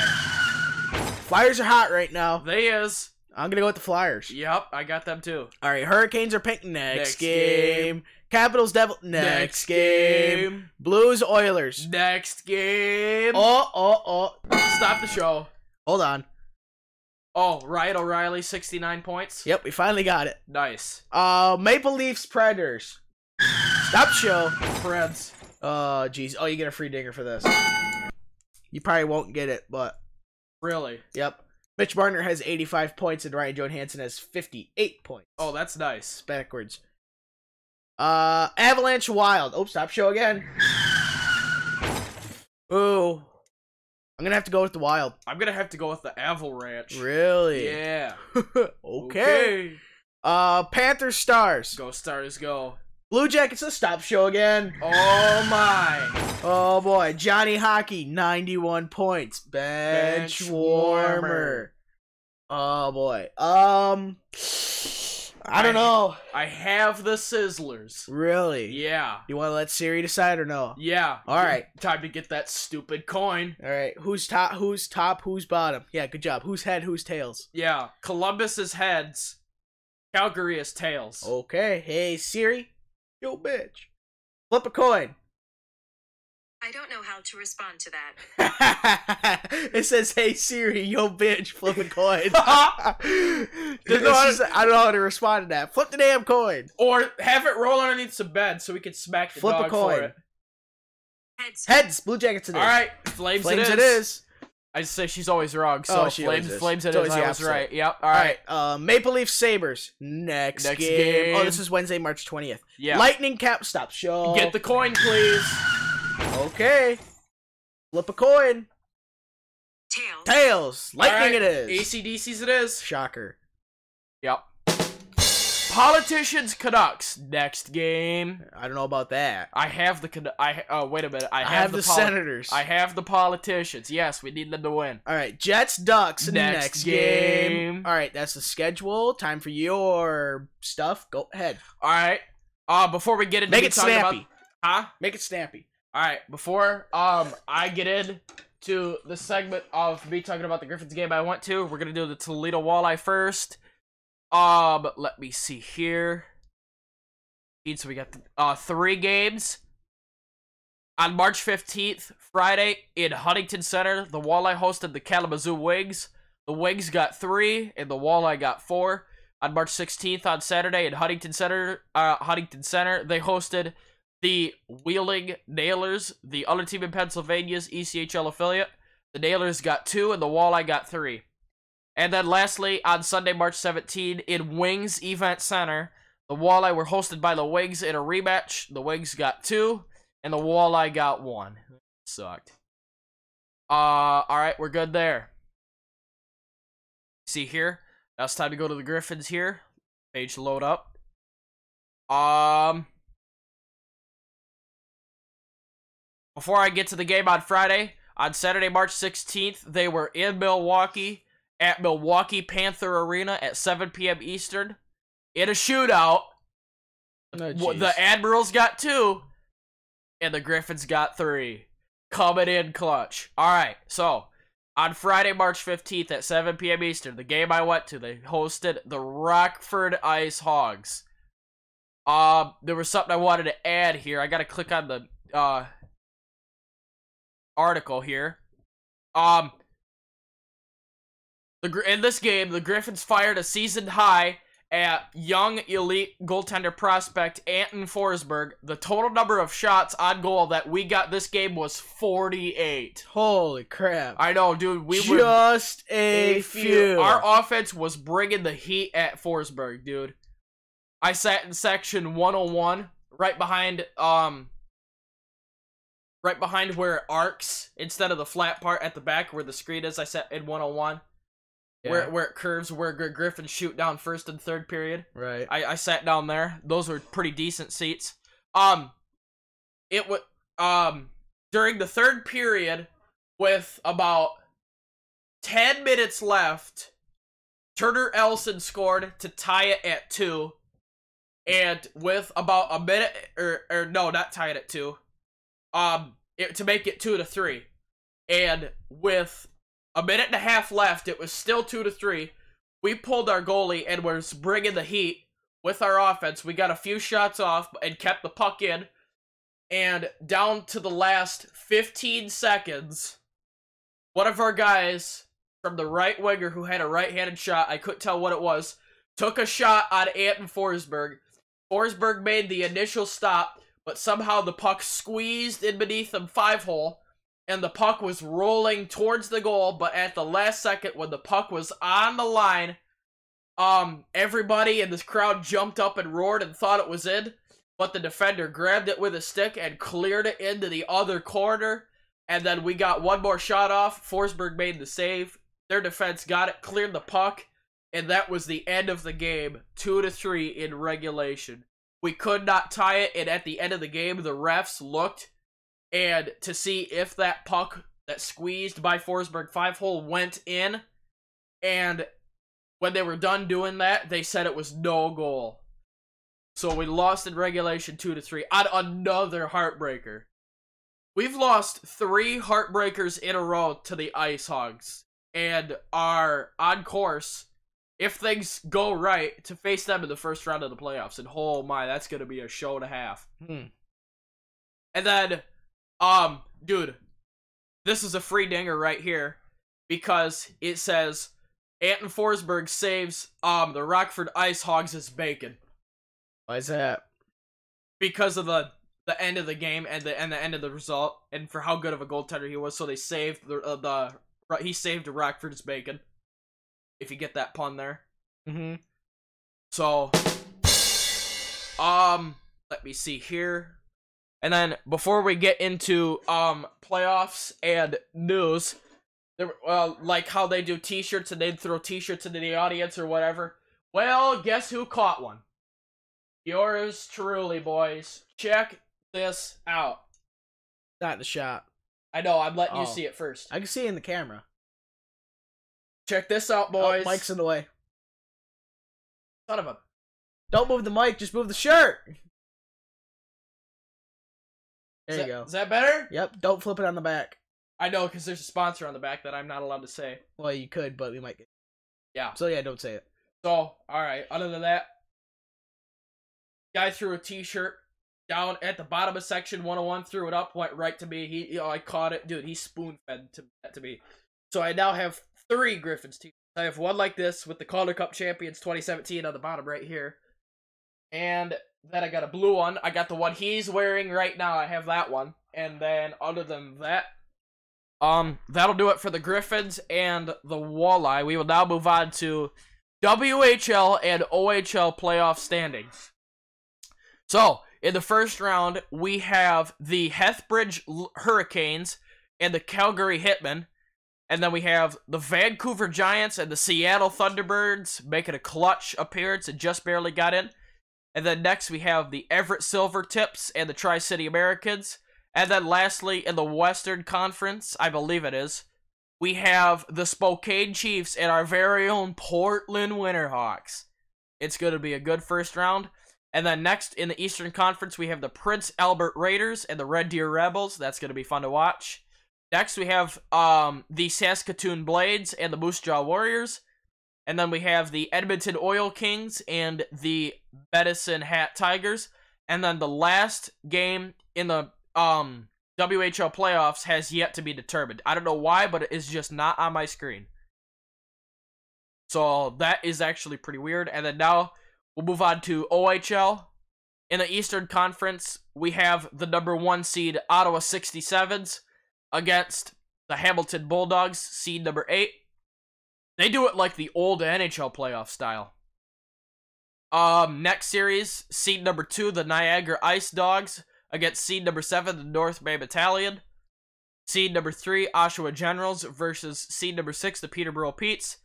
Flyers are hot right now. They is. I'm going to go with the Flyers. Yep, I got them too. All right, Hurricanes or Pink? Next game. Capitals, Devil? Next game. Blues, Oilers? Next game. Oh. Stop the show. Hold on. Oh, Ryan O'Reilly, 69 points. Yep, we finally got it. Nice. Maple Leafs, Predators. Stop the show. Preds. Oh, jeez. Oh, you get a free dinger for this. You probably won't get it, but... Really? Yep. Mitch Marner has 85 points, and Ryan Johansson has 58 points. Oh, that's nice. Backwards. Avalanche, Wild. Oh, stop show again. Ooh. I'm gonna have to go with the Wild. I'm gonna have to go with the Avalanche. Really? Yeah. Okay. Panthers, Stars. Go Stars, go. Blue Jackets, let's stop show again. Oh my. Oh boy, Johnny Hockey, 91 points. Bench warmer. Oh boy. I don't know. I have the Sizzlers. Really? Yeah. You want to let Siri decide or no? Yeah. All right. Time to get that stupid coin. All right. Who's top? Who's bottom? Yeah, good job. Who's head? Who's tails? Yeah. Columbus is heads. Calgary is tails. Okay. Hey, Siri. Yo, bitch. Flip a coin. I don't know how to respond to that. It says, hey Siri, yo bitch, flip a coin. I don't know how to respond to that. Flip the damn coin. Or have it roll underneath some bed so we can smack the flip dog a coin. for it. Heads. Blue Jackets it is. Alright, Flames it is. I just say she's always wrong, so Flames it is. I was right. Yep, alright. Maple Leaf Sabres. Next game. Oh, this is Wednesday, March 20th. Yeah. Lightning Cap. Stop show. Get the coin, please. Okay. Flip a coin. Tails. Lightning it is. AC/DC's it is. Shocker. Yep. Politicians, Canucks. Next game. I don't know about that. I have the wait a minute. I have the Senators. I have the Politicians. Yes, we need them to win. All right, Jets, Ducks. Next game. All right, that's the schedule. Time for your stuff. Go ahead. All right. Before we get into make it snappy. Make it snappy. All right. Before I get in to the segment of me talking about the Griffins game I went to, we're gonna do the Toledo Walleye first. Let me see here. So we got 3 games. On March 15th, Friday, in Huntington Center, the Walleye hosted the Kalamazoo Wings. The Wings got 3, and the Walleye got 4. On March 16th, on Saturday, in Huntington Center, they hosted the Wheeling Nailers, the other team in Pennsylvania's ECHL affiliate. The Nailers got 2, and the Walleye got 3. And then lastly, on Sunday, March 17, in Wings Event Center, the Walleye were hosted by the Wings in a rematch. The Wings got 2, and the Walleye got 1. Sucked. Alright, we're good there. See here? Now it's time to go to the Griffins here. Page load up. Before I get to the game on Friday, on Saturday, March 16th, they were in Milwaukee at Milwaukee Panther Arena at 7 p.m. Eastern in a shootout. The Admirals got 2, and the Griffins got 3. Coming in clutch. Alright, so on Friday, March 15th at 7 p.m. Eastern, the game I went to, they hosted the Rockford Ice Hogs. There was something I wanted to add here. I gotta click on the article here. In this game, the Griffins fired a season high at young elite goaltender prospect Anton Forsberg. The total number of shots on goal that we got this game was 48. Holy crap. I know, dude. We were just a few. Our offense was bringing the heat at Forsberg, dude. I sat in section 101, right behind where it arcs, instead of the flat part at the back where the screen is. I sat in 101. Yeah. Where it curves, where Griffin shoot down first and third period. Right. I sat down there. Those were pretty decent seats. It was during the third period, with about 10 minutes left, Turner Ellison scored to tie it at 2, and with about a minute, or no, not tie it at 2, to make it 2-3, and with a minute and a half left, it was still 2-3. We pulled our goalie and was bringing the heat with our offense. We got a few shots off and kept the puck in. And down to the last 15 seconds, one of our guys from the right winger who had a right-handed shot, I couldn't tell what it was, took a shot on Anton Forsberg. Forsberg made the initial stop, but somehow the puck squeezed in beneath the 5-hole. And the puck was rolling towards the goal, but at the last second, when the puck was on the line, everybody in this crowd jumped up and roared and thought it was in, but the defender grabbed it with a stick and cleared it into the other corner, and then we got one more shot off. Forsberg made the save. Their defense got it, cleared the puck, and that was the end of the game, 2-3 in regulation. We could not tie it, and at the end of the game, the refs looked and to see if that puck that squeezed by Forsberg 5-hole went in. And when they were done doing that, they said it was no goal. So we lost in regulation 2-3 on another heartbreaker. We've lost 3 heartbreakers in a row to the Ice Hogs, and are on course, if things go right, to face them in the first round of the playoffs. And oh my, that's going to be a show and a half. And then, dude, this is a free dinger right here, because it says Anton Forsberg saves the Rockford Ice Hogs as bacon. Why is that? Because of the end of the game and the end of the result, and for how good of a goaltender he was. So they saved he saved Rockford's bacon. If you get that pun there. So, let me see here. And then before we get into playoffs and news, like how they do t-shirts and they'd throw t-shirts into the audience or whatever. Well, guess who caught one? Yours truly, boys. Check this out. Not the shot. I know, I'm letting you see it first. I can see it in the camera. Check this out, boys. Oh, mic's in the way. Son of a... Don't move the mic, just move the shirt. There you go. Is that better? Yep, don't flip it on the back. I know, because there's a sponsor on the back that I'm not allowed to say. Well, you could, but we might get... Yeah. So yeah, don't say it. So, alright, other than that, guy threw a t-shirt down at the bottom of section 101, threw it up, went right to me. I caught it. Dude, he spoon-fed to me. So I now have 3 Griffins t-shirts. I have one like this with the Calder Cup Champions 2017 on the bottom right here. And then I got a blue one. I got the one he's wearing right now. I have that one. And then other than that, that'll do it for the Griffins and the Walleye. We will now move on to WHL and OHL playoff standings. So, in the first round, we have the Hethbridge Hurricanes and the Calgary Hitmen. And then we have the Vancouver Giants and the Seattle Thunderbirds making a clutch appearance and just barely got in. And then next we have the Everett Silvertips and the Tri-City Americans. And then lastly, in the Western Conference, I believe it is, we have the Spokane Chiefs and our very own Portland Winterhawks. It's going to be a good first round. And then next in the Eastern Conference, we have the Prince Albert Raiders and the Red Deer Rebels. That's going to be fun to watch. Next, we have the Saskatoon Blades and the Moose Jaw Warriors. And then we have the Edmonton Oil Kings and the Medicine Hat Tigers. And then the last game in the WHL playoffs has yet to be determined. I don't know why, but it is just not on my screen. So that is actually pretty weird. And then now We'll move on to OHL. In the Eastern Conference, we have the number 1 seed Ottawa 67s against the Hamilton Bulldogs, seed number 8. They do it like the old NHL playoff style. Next series, seed number 2, the Niagara Ice Dogs against seed number 7, the North Bay Battalion. Seed number 3, Oshawa Generals versus seed number 6, the Peterborough Petes.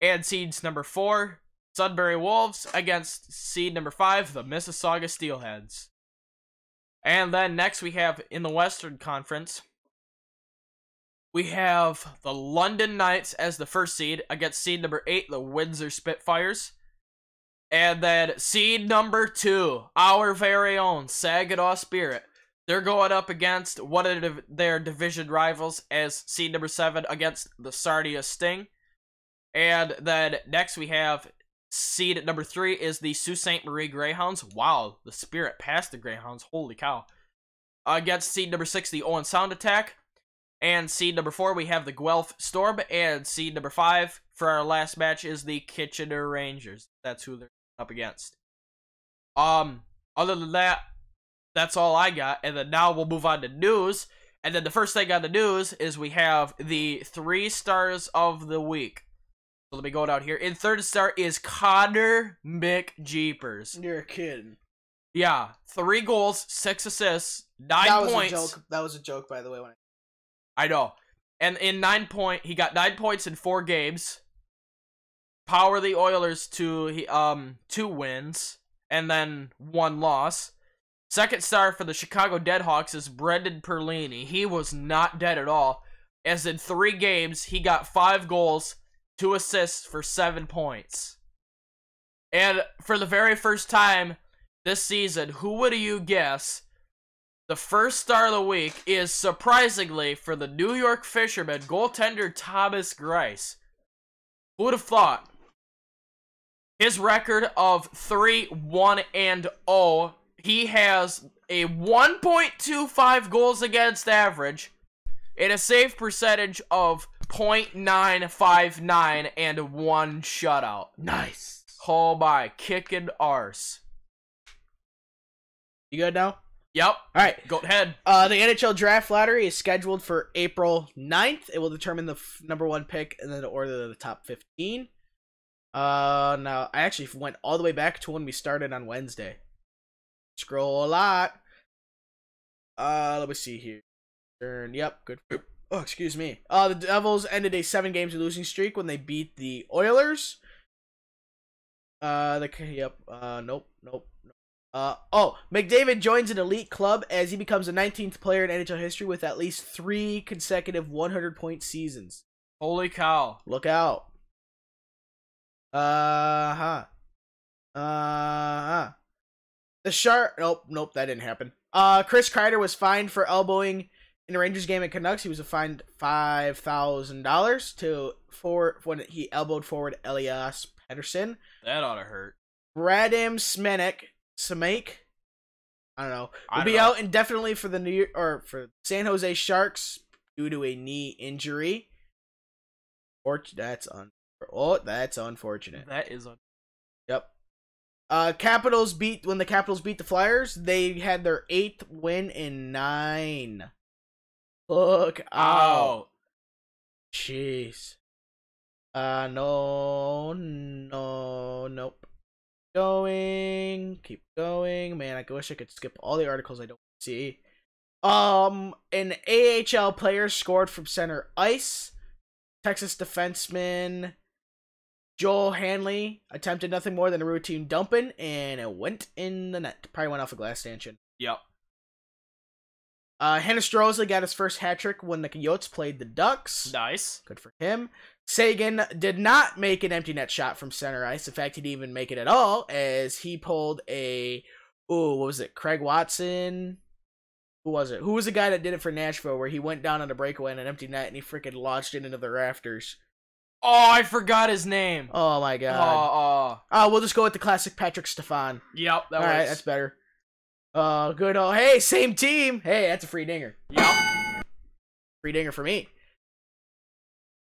And seeds number 4, Sudbury Wolves against seed number 5, the Mississauga Steelheads. And then next we have in the Western Conference, we have the London Knights as the first seed against seed number 8, the Windsor Spitfires. And then seed number 2, our very own Saginaw Spirit. They're going up against one of their division rivals as seed number 7 against the Sarnia Sting. And then next we have seed number 3 is the Sault Ste. Marie Greyhounds. Wow, the Spirit passed the Greyhounds. Holy cow. Against seed number 6, the Owen Sound Attack. And seed number 4, we have the Guelph Storm. And seed number 5 for our last match is the Kitchener Rangers. That's who they're up against. Other than that, that's all I got. And then now we'll move on to news. And then the first thing on the news is we have the 3 stars of the week. So let me go down here. In third star is Connor McJeepers. You're a kid. Yeah, 3 goals, 6 assists, 9 points. That was a joke, by the way. I know. And in he got 9 points in 4 games. Power the Oilers to 2 wins and then 1 loss. Second star for the Chicago Deadhawks is Brendan Perlini. He was not dead at all, as in 3 games, he got 5 goals, 2 assists for 7 points. And for the very first time this season, who would you guess the first star of the week is, surprisingly, for the New York Fishermen, goaltender Thomas Greiss. Who would have thought? His record of 3-1-0, he has a 1.25 goals against average and a save percentage of .959 and 1 shutout. Nice. Oh my, kicking arse. You good now? Yep. All right. Go ahead. The NHL Draft Lottery is scheduled for April 9th. It will determine the number 1 pick and then the order of the top 15. Now, I actually went all the way back to when we started on Wednesday. Scroll a lot. Let me see here. Yep, good. Oh, excuse me. The Devils ended a 7-game losing streak when they beat the Oilers. Nope. McDavid joins an elite club as he becomes the 19th player in NHL history with at least 3 consecutive 100-point seasons. Holy cow. Look out. The Shark. Nope, that didn't happen. Chris Kreider was fined for elbowing in a Rangers game at Canucks. He was fined $5,000 for when he elbowed forward Elias Pettersson. That ought to hurt. Radim Semek, I don't know, will be out indefinitely for the for San Jose Sharks due to a knee injury. That's unfortunate. That is Yep. When the Capitals beat the Flyers, they had their 8th win in 9. Look out. Jeez. Nope. Keep going. Man, I wish I could skip all the articles I don't see. An AHL player scored from center ice. Texas defenseman Joel Hanley attempted nothing more than a routine dumping, and it went in the net. Probably went off a glass stanchion. Yep. Hannah Strozley got his first hat trick when the Coyotes played the Ducks. Nice. Good for him. Sagan did not make an empty net shot from center ice. In fact, he didn't even make it at all, as he pulled what was it? Craig Watson? Who was it? Who was the guy that did it for Nashville, where he went down on a breakaway in an empty net and he freaking launched it into the rafters? Oh, I forgot his name. Oh my god. We'll just go with the classic Patrick Stefan. Yep, that works. Alright, that's better. Good. Hey, same team. Hey, that's a free dinger. Yep. Free dinger for me.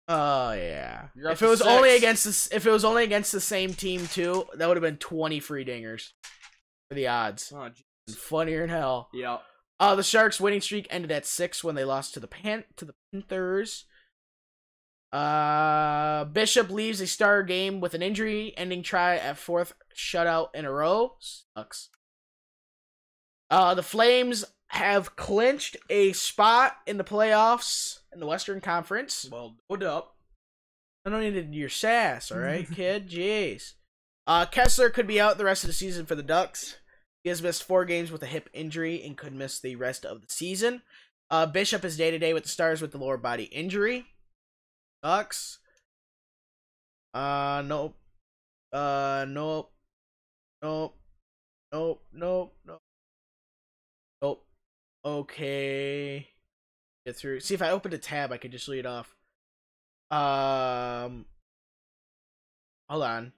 Oh yeah. You're up If it to was only 6. against this, if it was only against the same team too, that would have been 20 free dingers for the odds. Oh, Funnier than hell. yep. The Sharks' winning streak ended at 6 when they lost to the Panthers. Bishop leaves a star game with an injury, ending try at 4th shutout in a row. Sucks. The Flames have clinched a spot in the playoffs in the Western Conference. Well, hold up. I don't need your sass, all right, kid? Jeez. Kessler could be out the rest of the season for the Ducks. He has missed 4 games with a hip injury and could miss the rest of the season. Bishop is day-to-day with the Stars with the lower body injury. Sucks. Nope. Nope. Nope. Nope. Nope. Nope. Nope. Okay. Get through. See, if I opened a tab, I could just lead off. Hold on.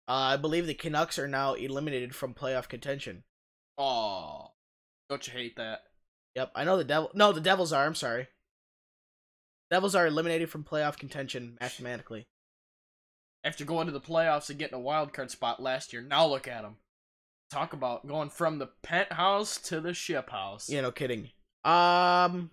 I believe the Canucks are now eliminated from playoff contention. Oh, don't you hate that? Yep, I know the Devil. No, the Devils are. I'm sorry. Devils are eliminated from playoff contention mathematically. After going to the playoffs and getting a wild card spot last year, now look at them. Talk about going from the penthouse to the ship house. Yeah, no kidding. Boston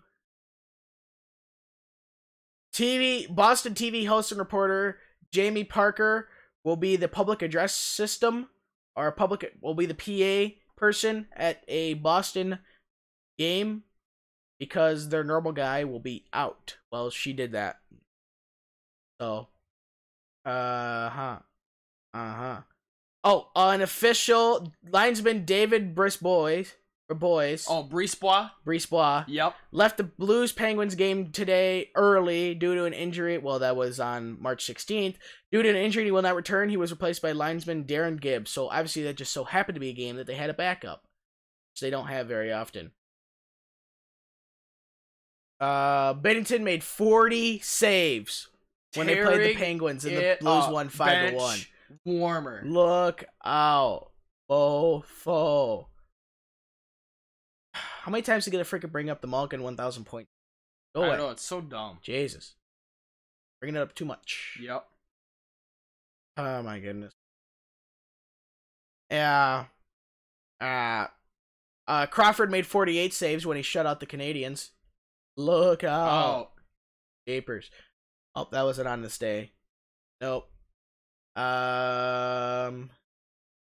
TV host and reporter Jamie Parker will be the public address system, or will be the PA person at a Boston game because their normal guy will be out. Well, she did that. So, Oh, an official linesman David Brisebois. Oh, Brisebois. Yep. Left the Blues Penguins game today early due to an injury. Well, that was on March 16th. Due to an injury, he will not return. He was replaced by linesman Darren Gibbs. So obviously that just so happened to be a game that they had a backup, which they don't have very often. Bennington made 40 saves when they played the Penguins and the Blues won 5-1. Warmer. Look out. Fo. How many times did I freaking bring up the Malkin 1,000 point? Go away. I know, it's so dumb. Jesus. Bringing it up too much. Yep. Oh my goodness. Yeah. Crawford made 48 saves when he shut out the Canadians. Look out. Oh. Japers. Oh, that wasn't on this day. Nope.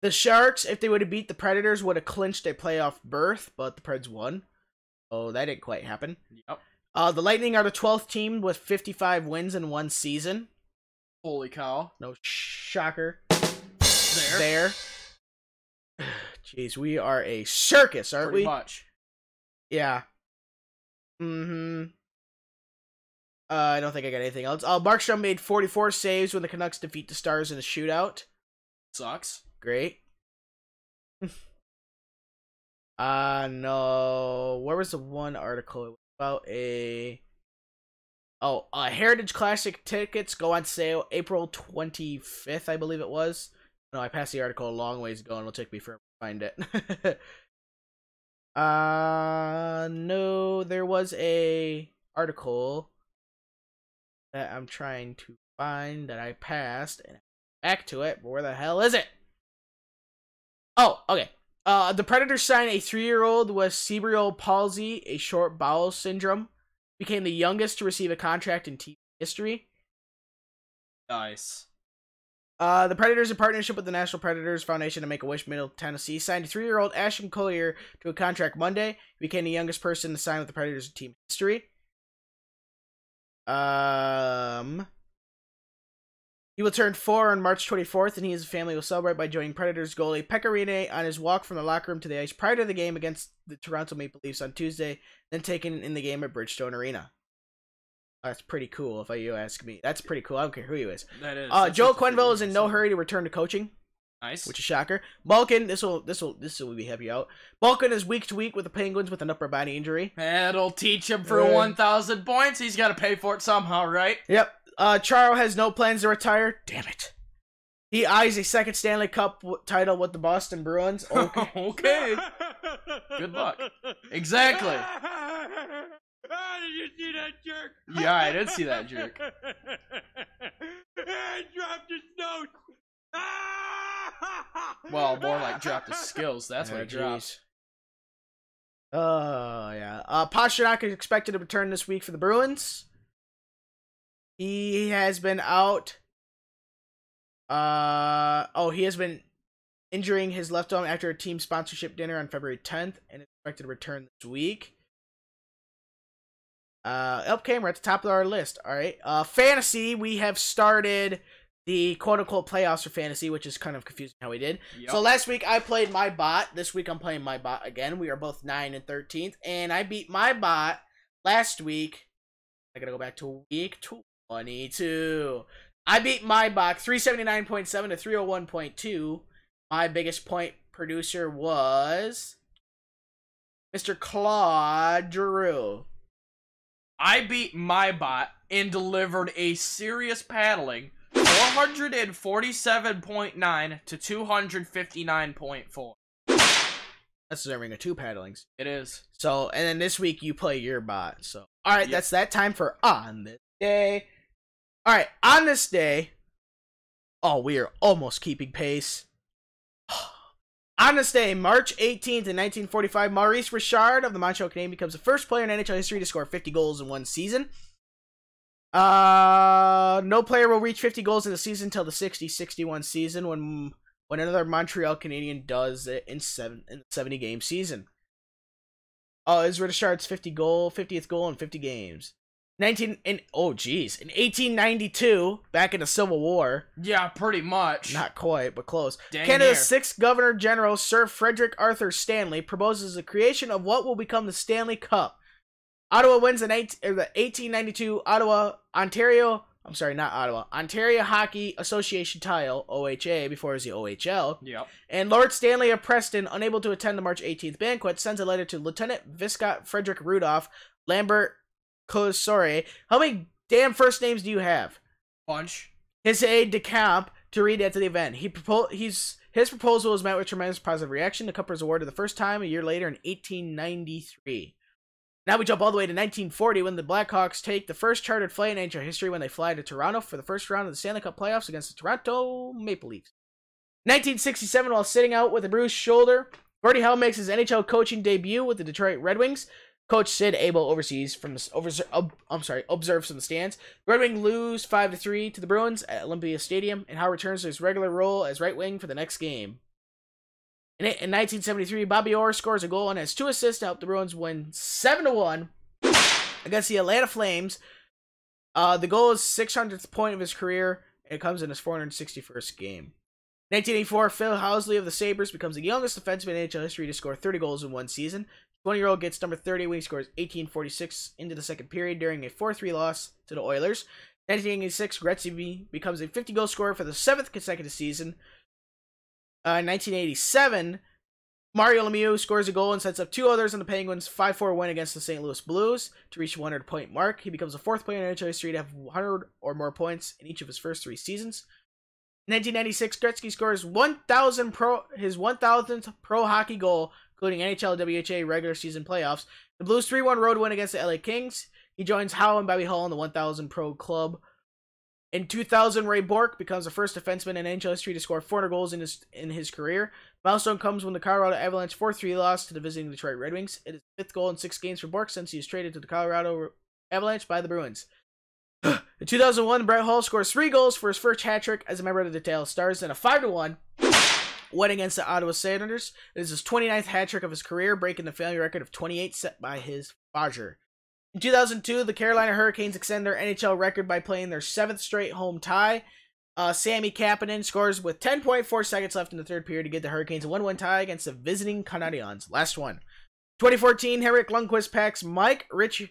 The Sharks, if they would have beat the Predators, would have clinched a playoff berth, but the Preds won. Oh, that didn't quite happen. Yep. The Lightning are the 12th team with 55 wins in one season. Holy cow. No shocker. There. Jeez, we are a circus, aren't Pretty we? much. Yeah. I don't think I got anything else. Markstrom made 44 saves when the Canucks defeat the Stars in a shootout. Sucks. Great. No. Where was the one article? It was about Heritage Classic tickets go on sale April 25th, I believe it was. No, I passed the article a long ways ago and it'll take me forever to find it. No, there was a article that I'm trying to find that I passed and back to it, but where the hell is it? Oh, okay. The Predators signed a 3-year-old with cerebral palsy, a short bowel syndrome, became the youngest to receive a contract in team history. Nice. The Predators, in partnership with the National Predators Foundation to Make-A-Wish Middle Tennessee, signed a 3-year-old Ashton Collier to a contract Monday. He became the youngest person to sign with the Predators in team history. He will turn 4 on March 24th, and he and his family will celebrate by joining Predators goalie Pekka on his walk from the locker room to the ice prior to the game against the Toronto Maple Leafs on Tuesday, then taken in the game at Bridgestone Arena. That's pretty cool, if you ask me. That's pretty cool. I don't care who he is. That is. Joel Quenneville is in no hurry to return to coaching. Nice. Which is shocker. Malkin, this will be happy out. Malkin is week to week with the Penguins with an upper body injury. That'll teach him for 1,000 points. He's got to pay for it somehow, right? Yep. Charo has no plans to retire. Damn it. He eyes a second Stanley Cup title with the Boston Bruins. Okay. Okay. Good luck. Exactly. Did you see that jerk? Yeah, I did see that jerk. I dropped his note. Well, more like dropped his skills. That's what he dropped. Oh, yeah. Pastrnak is expected to return this week for the Bruins. He has been out. He has been injuring his left arm after a team sponsorship dinner on February 10th and is expected to return this week. Okay, we're at the top of our list. All right. Fantasy, we have started the quote-unquote playoffs for fantasy, which is kind of confusing how we did. Yep. So last week I played my bot. This week I'm playing my bot again. We are both 9 and 13th, and I beat my bot last week. I gotta go back to week 22. I beat my bot 379.7 to 301.2. My biggest point producer was Mr. Claude Giroux. I beat my bot and delivered a serious paddling. 447.9 to 259.4. That's deserving of 2 paddlings. It is. So, and then this week you play your bot. So, all right, That's that time for On This Day. All right, on this day. Oh, we are almost keeping pace. On this day, March 18th in 1945, Maurice Richard of the Montreal Canadiens becomes the first player in NHL history to score 50 goals in one season. No player will reach 50 goals in a season until the 60-61 season when another Montreal Canadian does it in the 70-game season. Oh, is Richard's 50th goal in 50 games. In 1892, back in the Civil War. Yeah, pretty much. Not quite, but close. Dang Canada's near. 6th Governor General, Sir Frederick Arthur Stanley, proposes the creation of what will become the Stanley Cup. Ottawa wins the 1892 Ontario Hockey Association title, OHA, before it was the OHL. Yep. And Lord Stanley of Preston, unable to attend the March 18th banquet, sends a letter to Lieutenant Viscount Frederick Rudolph Lambert Cosore. How many damn first names do you have? Bunch. His aide de camp to read at the event. His proposal was met with tremendous positive reaction. The cup was awarded the first time a year later in 1893. Now we jump all the way to 1940 when the Blackhawks take the first chartered flight in NHL history when they fly to Toronto for the first round of the Stanley Cup playoffs against the Toronto Maple Leafs. 1967, while sitting out with a bruised shoulder, Gordie Howe makes his NHL coaching debut with the Detroit Red Wings. Coach Sid Abel observes from the stands. Red Wing lose 5-3 to the Bruins at Olympia Stadium, and Howe returns to his regular role as right wing for the next game. In 1973, Bobby Orr scores a goal and has 2 assists to help the Bruins win 7-1 against the Atlanta Flames. The goal is 600th point of his career, and it comes in his 461st game. 1984, Phil Housley of the Sabres becomes the youngest defenseman in NHL history to score 30 goals in one season. 20-year-old gets number 30 when he scores 18:46 into the second period during a 4-3 loss to the Oilers. 1986, Gretzky becomes a 50-goal scorer for the 7th consecutive season. 1987, Mario Lemieux scores a goal and sets up 2 others in the Penguins' 5-4 win against the St. Louis Blues to reach the 100-point mark. He becomes the 4th player in NHL history to have 100 or more points in each of his first 3 seasons. 1996, Gretzky scores his 1,000th pro hockey goal, including NHL WHA regular season playoffs. The Blues' 3-1 road win against the LA Kings. He joins Howe and Bobby Hull in the 1,000 pro club. In 2000, Ray Bourque becomes the first defenseman in NHL history to score 400 goals in his career. Milestone comes when the Colorado Avalanche 4-3 loss to the visiting Detroit Red Wings. It is the 5th goal in 6 games for Bourque since he was traded to the Colorado Avalanche by the Bruins. In 2001, Brett Hull scores 3 goals for his first hat-trick as a member of the Dallas Stars in a 5-1 win against the Ottawa Senators. It is his 29th hat-trick of his career, breaking the family record of 28 set by his father. In 2002, the Carolina Hurricanes extend their NHL record by playing their 7th straight home tie. Sammy Kapanen scores with 10.4 seconds left in the 3rd period to give the Hurricanes a 1-1 tie against the visiting Canadiens. Last one. 2014, Henrik Lundqvist packs Mike Richter,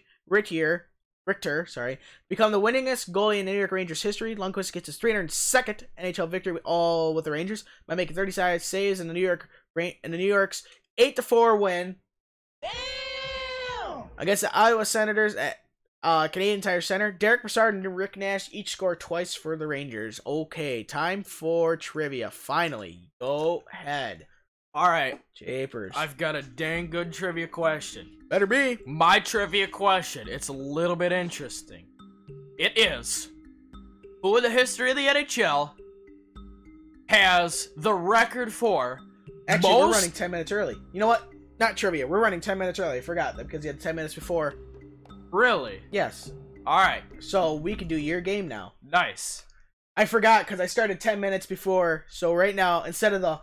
become the winningest goalie in New York Rangers history. Lundqvist gets his 302nd NHL victory with the Rangers by making 36 saves in the New York's 8-4 win against the Ottawa Senators at Canadian Tire Center. Derek Brassard and Rick Nash each score twice for the Rangers. Okay, time for trivia. Finally, go ahead. All right, Japers. I've got a dang good trivia question. Better be. My trivia question, it's a little bit interesting. It is, who in the history of the NHL has the record for Actually, we're most... running 10 minutes early. You know what? Not trivia. We're running 10 minutes early. I forgot that because you had 10 minutes before. Really? Yes. All right. So we can do your game now. Nice. I forgot because I started 10 minutes before. So right now, instead of the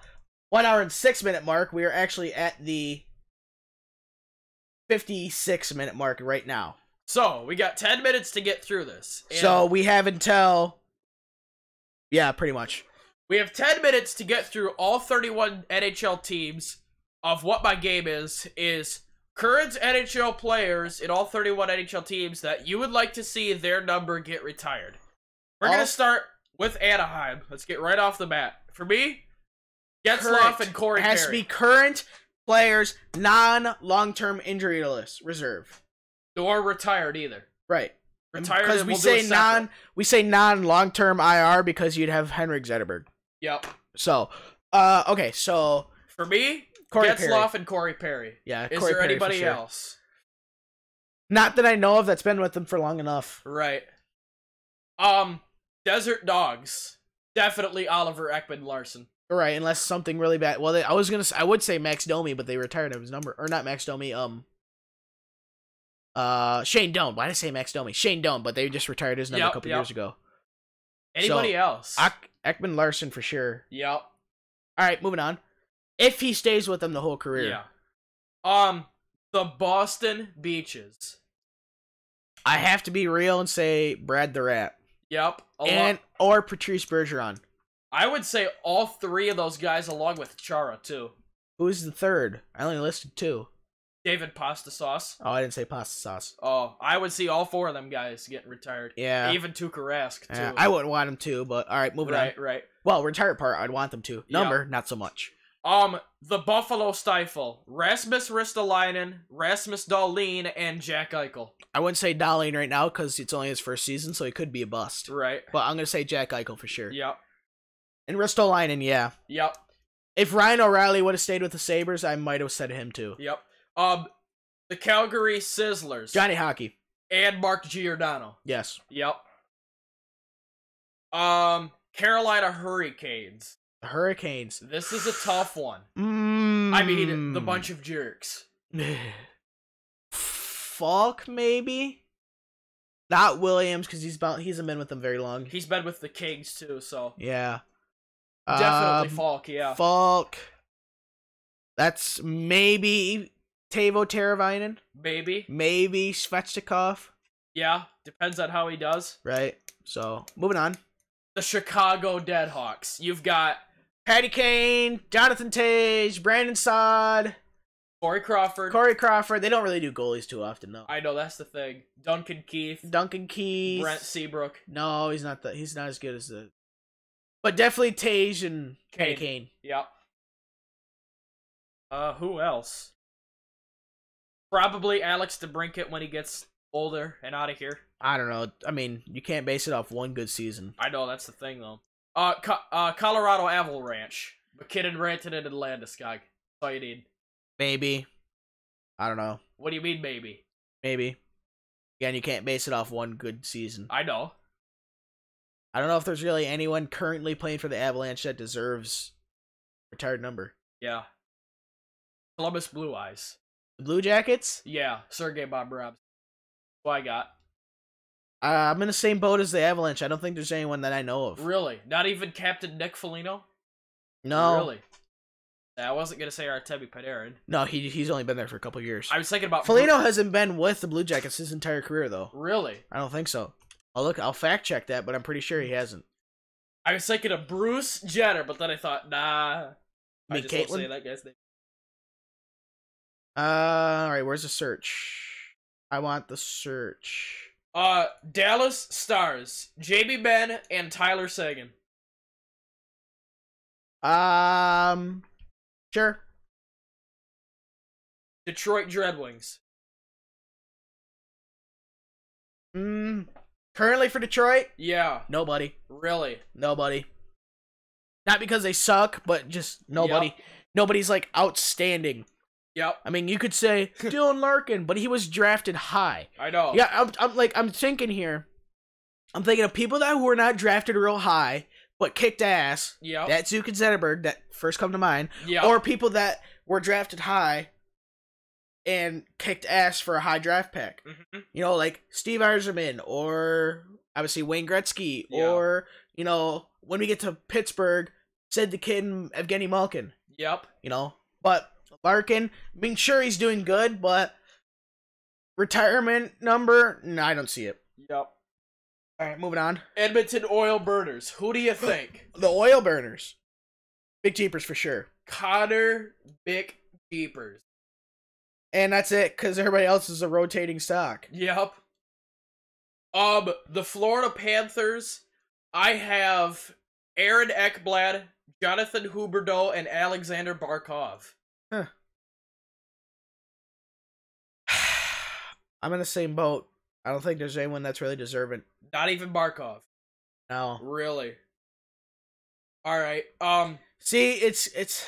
1 hour and 6 minute mark, we are actually at the 56-minute mark right now. So, we got 10 minutes to get through this. So we have until... Yeah, pretty much. We have 10 minutes to get through all 31 NHL teams of what my game is current NHL players in all 31 NHL teams that you would like to see their number get retired. We're going to start with Anaheim. Let's get right off the bat. For me, Getzlaf and Corey Perry. Has to be current players, non-long-term injury list, reserve. Or retired either. Right. Retired, because we say non-long-term IR because you'd have Henrik Zetterberg. Yep. So, okay, so for me, Corey Getzlaf and Corey Perry. Yeah. Is Corey there Perry anybody for sure. else? Not that I know of that's been with them for long enough. Right. Desert Dogs. Definitely Oliver Ekman-Larsson. Right, unless something really bad. Well, I would say Max Domi, but they retired his number, or not Max Domi. Shane Doan. Why did I say Max Domi? Shane Doan, but they just retired his number a couple years ago. Anybody else? Ekman-Larsson for sure. Yep. All right, moving on. If he stays with them the whole career. Yeah. The Boston Beaches. I have to be real and say Brad the Rat. Yep. Or Patrice Bergeron. I would say all three of those guys along with Chara, too. Who's the third? I only listed two. David Pasta Sauce. Oh, I didn't say Pasta Sauce. Oh, I would see all four of them guys getting retired. Yeah. Even Tuukka Rask, too. Yeah, I wouldn't want them to, but all right, moving on. Right. Well, retired part, I'd want them to. Number, not so much. The Buffalo Stifle. Rasmus Ristolainen, Rasmus Dahlin, and Jack Eichel. I wouldn't say Dahlin right now because it's only his first season, so he could be a bust. Right. But I'm going to say Jack Eichel for sure. Yep. And Ristolainen, yeah. Yep. If Ryan O'Reilly would have stayed with the Sabres, I might have said him too. Yep. The Calgary Sizzlers. Johnny Hockey. And Mark Giordano. Yes. Yep. Carolina Hurricanes. The Hurricanes. This is a tough one. I mean, the bunch of jerks. Falk, maybe? Not Williams, because he hasn't been with them very long. He's been with the Kings, too, so... Yeah. Definitely Falk, yeah. Falk. That's maybe Teuvo Teravainen. Maybe Svechnikov. Yeah, depends on how he does. Right. So, moving on. The Chicago Deadhawks. You've got... Patty Kane, Jonathan Tage, Brandon Saad, Corey Crawford. They don't really do goalies too often, though. I know, that's the thing. Duncan Keith. Brent Seabrook. No, he's not as good as the... But definitely Tage and Patty Kane. Yep. Who else? Probably Alex DeBrincat when he gets older and out of here. I don't know. I mean, you can't base it off one good season. I know, that's the thing, though. Colorado Avalanche. McKinnon, Rantanen, and Landeskog. That's all you need. Maybe. I don't know. What do you mean, maybe? Maybe. Again, you can't base it off one good season. I know. I don't know if there's really anyone currently playing for the Avalanche that deserves retired number. Yeah. Columbus Blue Eyes. The Blue Jackets? Yeah, Sergei Bobrovsky. What I got. I'm in the same boat as the Avalanche. I don't think there's anyone that I know of. Really? Not even Captain Nick Foligno? No. Really? I wasn't going to say Artemi Panarin. No, he's only been there for a couple years. I was thinking about... Foligno hasn't been with the Blue Jackets his entire career, though. Really? I don't think so. I'll fact check that, but I'm pretty sure he hasn't. I was thinking of Bruce Jenner, but then I thought, nah. I just won't say that guy's name. Alright, where's the search? I want the search. Dallas Stars. Jamie Benn and Tyler Seguin. Sure. Detroit Dreadwings. Currently for Detroit? Yeah. Nobody. Really? Nobody. Not because they suck, but just nobody. Yep. nobody's like outstanding. Yep. I mean, you could say Dylan Larkin, but he was drafted high. I know. Yeah, I'm thinking here. I'm thinking of people that were not drafted real high, but kicked ass. Yep. That Zuck and Zetterberg that first come to mind. Yep. Or people that were drafted high and kicked ass for a high draft pick. Mm-hmm. You know, like Steve Yzerman, or obviously Wayne Gretzky, or, you know, when we get to Pittsburgh, Sid the Kid and Evgeny Malkin. Yep. You know, but Larkin, I mean, sure, he's doing good, but retirement number, no, I don't see it. Yep. All right, moving on. Edmonton Oil Burners. Who do you think? The Oil Burners. Big Jeepers for sure. Connor Big Jeepers. And that's it, because everybody else is a rotating stock. Yep. The Florida Panthers, I have Aaron Ekblad, Jonathan Huberdeau, and Alexander Barkov. Huh. I'm in the same boat. I don't think there's anyone that's really deserving. Not even Barkov. No. Really. All right. See, it's.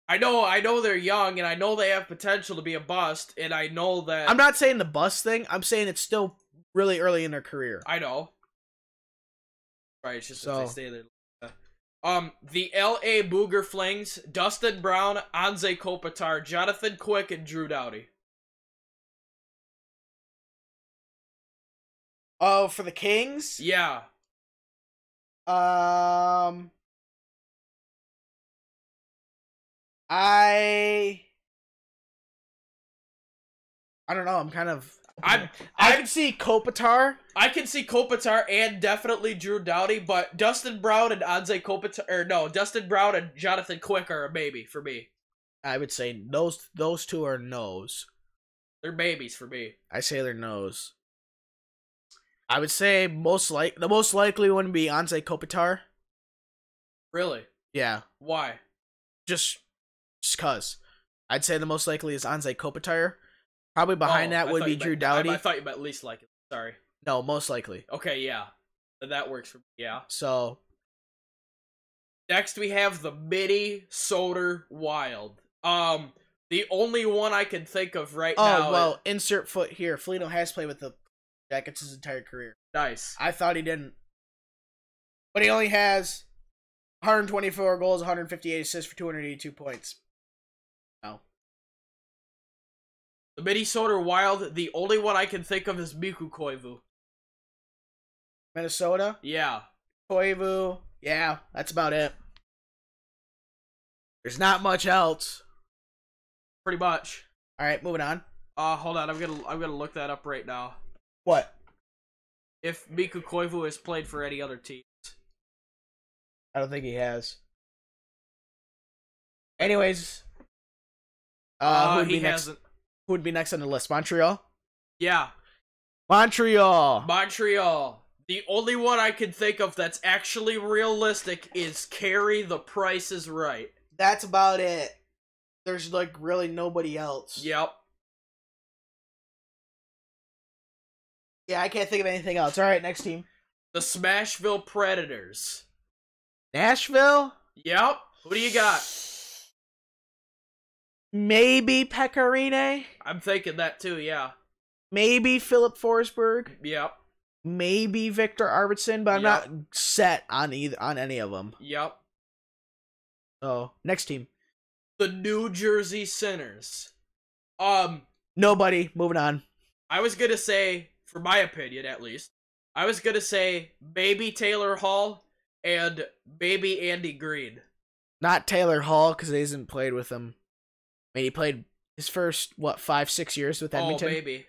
I know they're young, and I know they have potential to be a bust, and I know that. I'm not saying the bust thing. I'm saying it's still really early in their career. I know. Right. It's just So. if they stay there. The L.A. Booger Flings, Dustin Brown, Anze Kopitar, Jonathan Quick, and Drew Doughty. Oh, for the Kings? Yeah. I don't know. I'm kind of. I can see Kopitar. I can see Kopitar and definitely Drew Doughty, but Dustin Brown and Anze Kopitar, or no, Dustin Brown and Jonathan Quick are a maybe for me. I would say those two are no's. They're maybes for me. I say they're no's. I would say the most likely one would be Anze Kopitar. Really? Yeah. Why? Just cause. I'd say the most likely is Anze Kopitar. Probably behind that would be Drew Doughty. I thought you meant least likely. Sorry. No, most likely. Okay, yeah. That works for me, yeah. So. Next we have the Minnesota Wild. The only one I can think of right now. Oh, well, insert foot here. Foligno has played with the Jackets his entire career. Nice. I thought he didn't. But he only has 124 goals, 158 assists for 282 points. No. The Minnesota Wild, the only one I can think of is Mikko Koivu. Minnesota? Yeah. Koivu. Yeah, that's about it. There's not much else. Pretty much. All right, moving on. Hold on. I'm gonna look that up right now. What? If Mikko Koivu has played for any other teams. I don't think he has. Anyways. Who would be next? hasn't. Who would be next on the list? Montreal? Yeah. Montreal. Montreal. The only one I can think of that's actually realistic is Carey the Price is Right. That's about it. There's like really nobody else. Yep. Yeah, I can't think of anything else. All right, next team. The Smashville Predators. Nashville? Yep. Who do you got? Maybe Pecorine? I'm thinking that too, yeah. Maybe Philip Forsberg? Yep. Maybe Victor Arvidsson, but I'm Yep. not set on any of them. Yep. So, next team. The New Jersey Sinners. Nobody. Moving on. I was gonna say, for my opinion at least, I was gonna say maybe Taylor Hall and maybe Andy Green. Not Taylor Hall, because he hasn't played with them. I mean, he played his first, 5-6 years with Edmonton? Oh, maybe.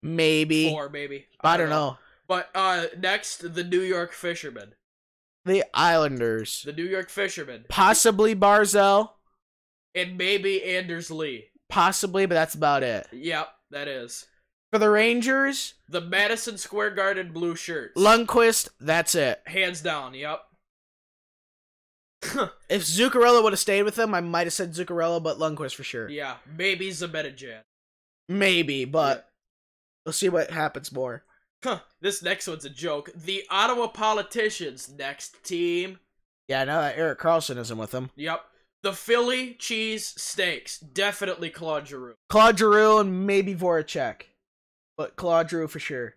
Maybe. 4, maybe. I don't know. But, next, the New York Fishermen. The Islanders. The New York Fishermen. Possibly Barzell. And maybe Anders Lee. Possibly, but that's about it. Yep, that is. For the Rangers, The Madison Square Garden Blue Shirts. Lundqvist, that's it. Hands down, yep. If Zuccarello would have stayed with them, I might have said Zuccarello, but Lundqvist for sure. Yeah, maybe Zibanejad. Maybe, but we'll see what happens more. This next one's a joke. The Ottawa Politicians, next team. Yeah, now that Erik Karlsson isn't with them. Yep. The Philly cheese steaks, definitely Claude Giroux. Claude Giroux and maybe Voracek, but Claude Giroux for sure.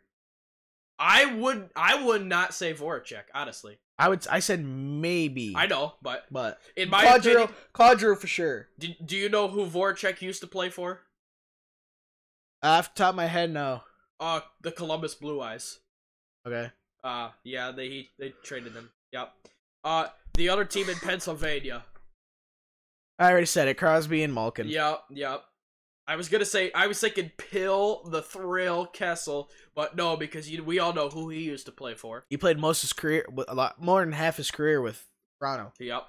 I would not say Voracek, honestly. I said maybe. I know, but in my Claude opinion, Claude Giroux for sure. Do you know who Voracek used to play for? Off the top of my head, no. The Columbus Blue Eyes. Okay. Yeah, they traded them. Yep. The other team in Pennsylvania. I already said it. Crosby and Malkin. Yep. I was thinking Pill, the Thrill, Kessel, but no, because we all know who he used to play for. He played most of his career, a lot more than half his career with Toronto. Yep.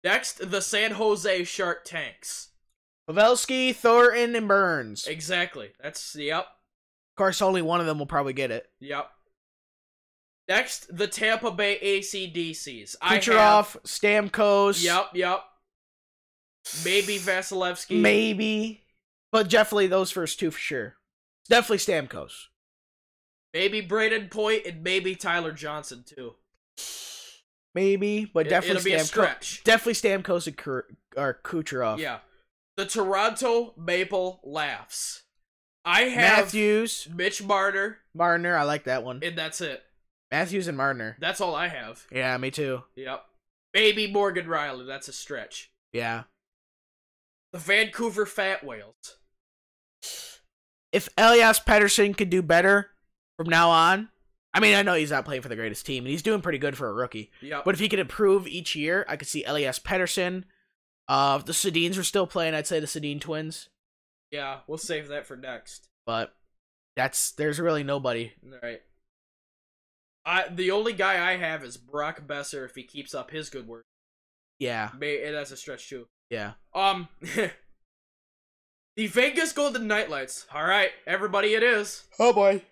Next, the San Jose Shark Tanks. Pavelski, Thornton, and Burns. Exactly. Yep. Of course, only one of them will probably get it. Yep. Next, the Tampa Bay AC/DCs. Kucherov, Stamkos. Yep. Maybe Vasilevsky. Maybe. But definitely those first two for sure. Definitely Stamkos. Maybe Braden Point and maybe Tyler Johnson too. Maybe, but definitely it'll be a stretch. Definitely Stamkos or Kucherov. Yeah. The Toronto Maple Laughs. I have Matthews, Mitch Marner. Marner, I like that one. And that's it. Matthews and Marner. That's all I have. Yeah, me too. Yep. Maybe Morgan Riley. That's a stretch. Yeah. The Vancouver Fat Whales. If Elias Pettersson could do better from now on, I mean, I know he's not playing for the greatest team, and he's doing pretty good for a rookie. Yep. But if he could improve each year, I could see Elias Pettersson. If the Sedins were still playing, I'd say the Sedin twins. Yeah, we'll save that for next. But there's really nobody. All right. The only guy I have is Brock Besser if he keeps up his good work. Yeah. And that's a stretch too. Yeah. The Vegas Golden Knights. All right, everybody, it is. Oh boy.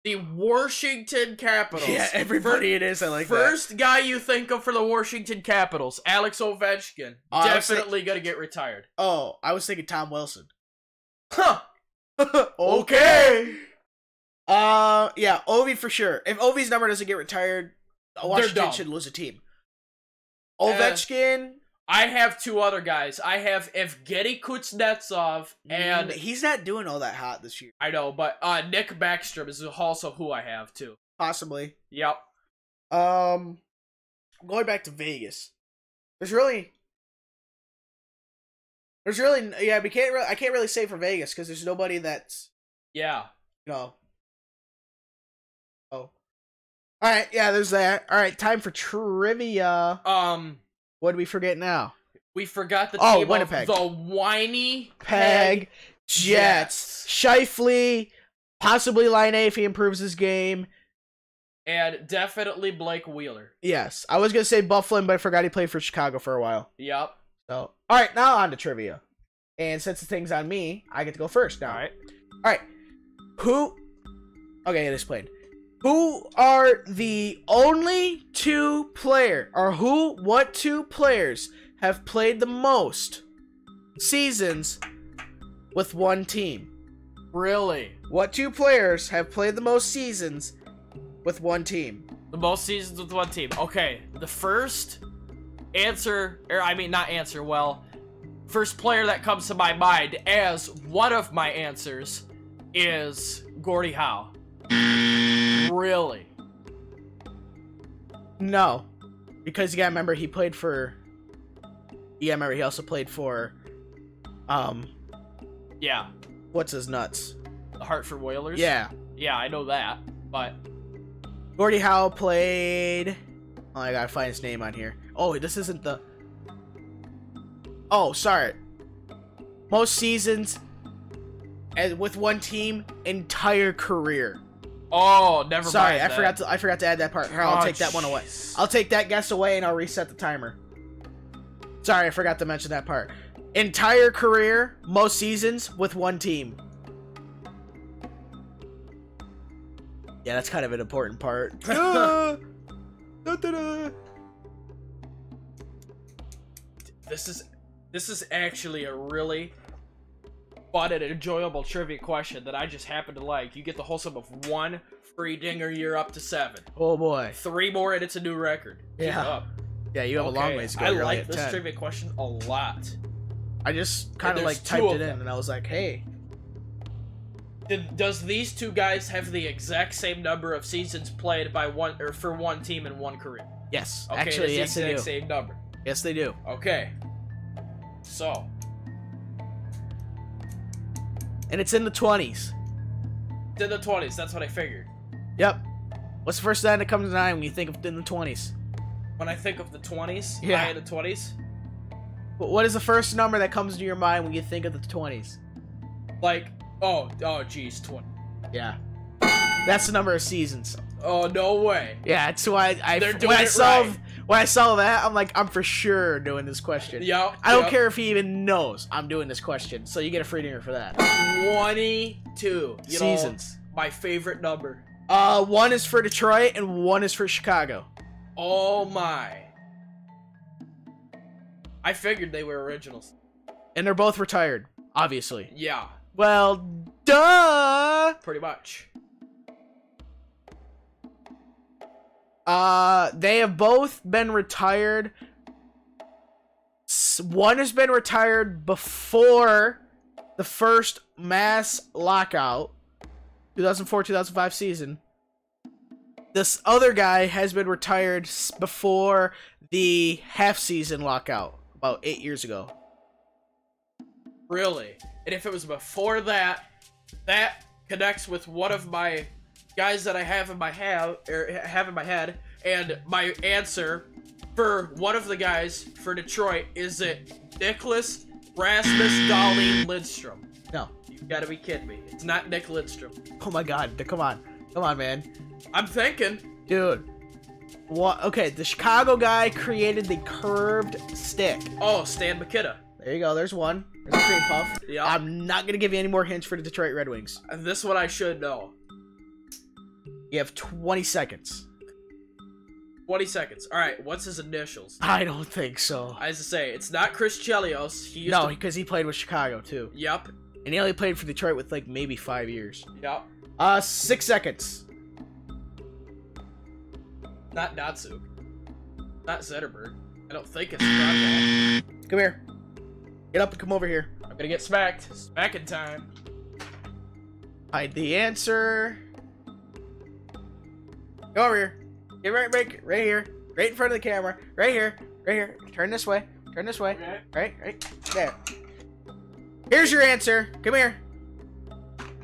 The Washington Capitals. Yeah, everybody it is. I like First guy you think of for the Washington Capitals, Alex Ovechkin. Definitely gonna get retired. Oh, I was thinking Tom Wilson. Huh. Okay. Yeah, Ovi for sure. If Ovi's number doesn't get retired, Washington should lose a team. Ovechkin. I have two other guys. I have Evgeny Kuznetsov, and he's not doing all that hot this year. I know, but Nick Backstrom is also who I have too. Possibly. Yep. Going back to Vegas. There's really I can't really say for Vegas because there's nobody that's Oh. All right, yeah, there's that. All right, time for trivia. What did we forget now? We forgot the team Winnipeg. Of the Winnipeg Jets. Scheifele, possibly Line A if he improves his game. And definitely Blake Wheeler. Yes. I was going to say Bufflin, but I forgot he played for Chicago for a while. Yep. So, all right, now on to trivia. And since the thing's on me, I get to go first now. All right. Okay, it is played. Who are the only what two players have played the most seasons with one team? Really? What two players have played the most seasons with one team? The most seasons with one team. Okay, the first answer, first player that comes to my mind as one of my answers is Gordie Howe. Really? No. Because you gotta remember he also played for what's his nuts? The Hartford Whalers? Yeah. Yeah, I know that. But Gordie Howe played I gotta find his name on here. Oh, this isn't the sorry. Most seasons with one team, entire career. Oh, never mind. Sorry, I forgot to add that part. Here, I'll take that one away. I'll take that guess away and I'll reset the timer. Sorry, I forgot to mention that part. Entire career, most seasons with one team. Yeah, that's kind of an important part. This is actually a really fun and enjoyable trivia question that I just happen to like. You get the whole sum of 1 free dinger, you're up to 7. Oh boy. 3 more and it's a new record. Keep it up. Yeah, you have a long ways to go. I You're like at this 10. trivia question a lot. I just kind of there's like two typed of it in, them. and I was like, hey. Does these two guys have the exact same number of seasons played by one or for one team in one career? Yes. Okay, Actually, yes, it's the they do. exact same number. Yes, they do. Okay. So. And it's in the 20s. It's in the 20s. That's what I figured. Yep. What's the first time that comes to mind when you think of in the 20s? When I think of the 20s, Yeah. high in the 20s, What is the first number that comes to your mind when you think of the 20s? like, geez, 20. Yeah. That's the number of seasons. Oh, no way. Yeah, that's why They're doing when I it saw right. when I saw that, I'm like, I'm for sure doing this question. Yep. I don't care if he even knows I'm doing this question, so you get a free dinner for that. 22. You Seasons. know, my favorite number. One is for Detroit and one is for Chicago. Oh, my. I figured they were originals. And they're both retired, obviously. Yeah, Well, duh! pretty much. They have both been retired. One has been retired before the first mass lockout, 2004-2005 season. This other guy has been retired before the half-season lockout, about 8 years ago. Really? And if it was before that, that connects with one of my guys that I have in my head, and my answer for one of the guys for Detroit is it Nicholas Rasmus Dahlin Lidstrom. No. You gotta be kidding me. It's not Nick Lidstrom. Oh my god, come on, man. I'm thinking. Dude. What? Okay, the Chicago guy created the curved stick. Oh, Stan Mikita. There you go, there's one. There's a cream puff. Yeah. I'm not gonna give you any more hints for the Detroit Red Wings. And this one I should know. You have 20 seconds. 20 seconds. Alright, what's his initials? I don't think so. As I say, it's not Chris Chelios. He used No, to... because he played with Chicago too. Yep. And he only played for Detroit with like maybe 5 years. Yep. 6 seconds. Not Datsuk. Not Zetterberg. I don't think it's Broadwell. Come here. Get up and come over here. I'm gonna get smacked. Smacking time. Hide the answer. Go over here. Get right here. Right in front of the camera. Right here. Right here. Turn this way. Turn this way. Okay. Right there. Here's your answer. Come here.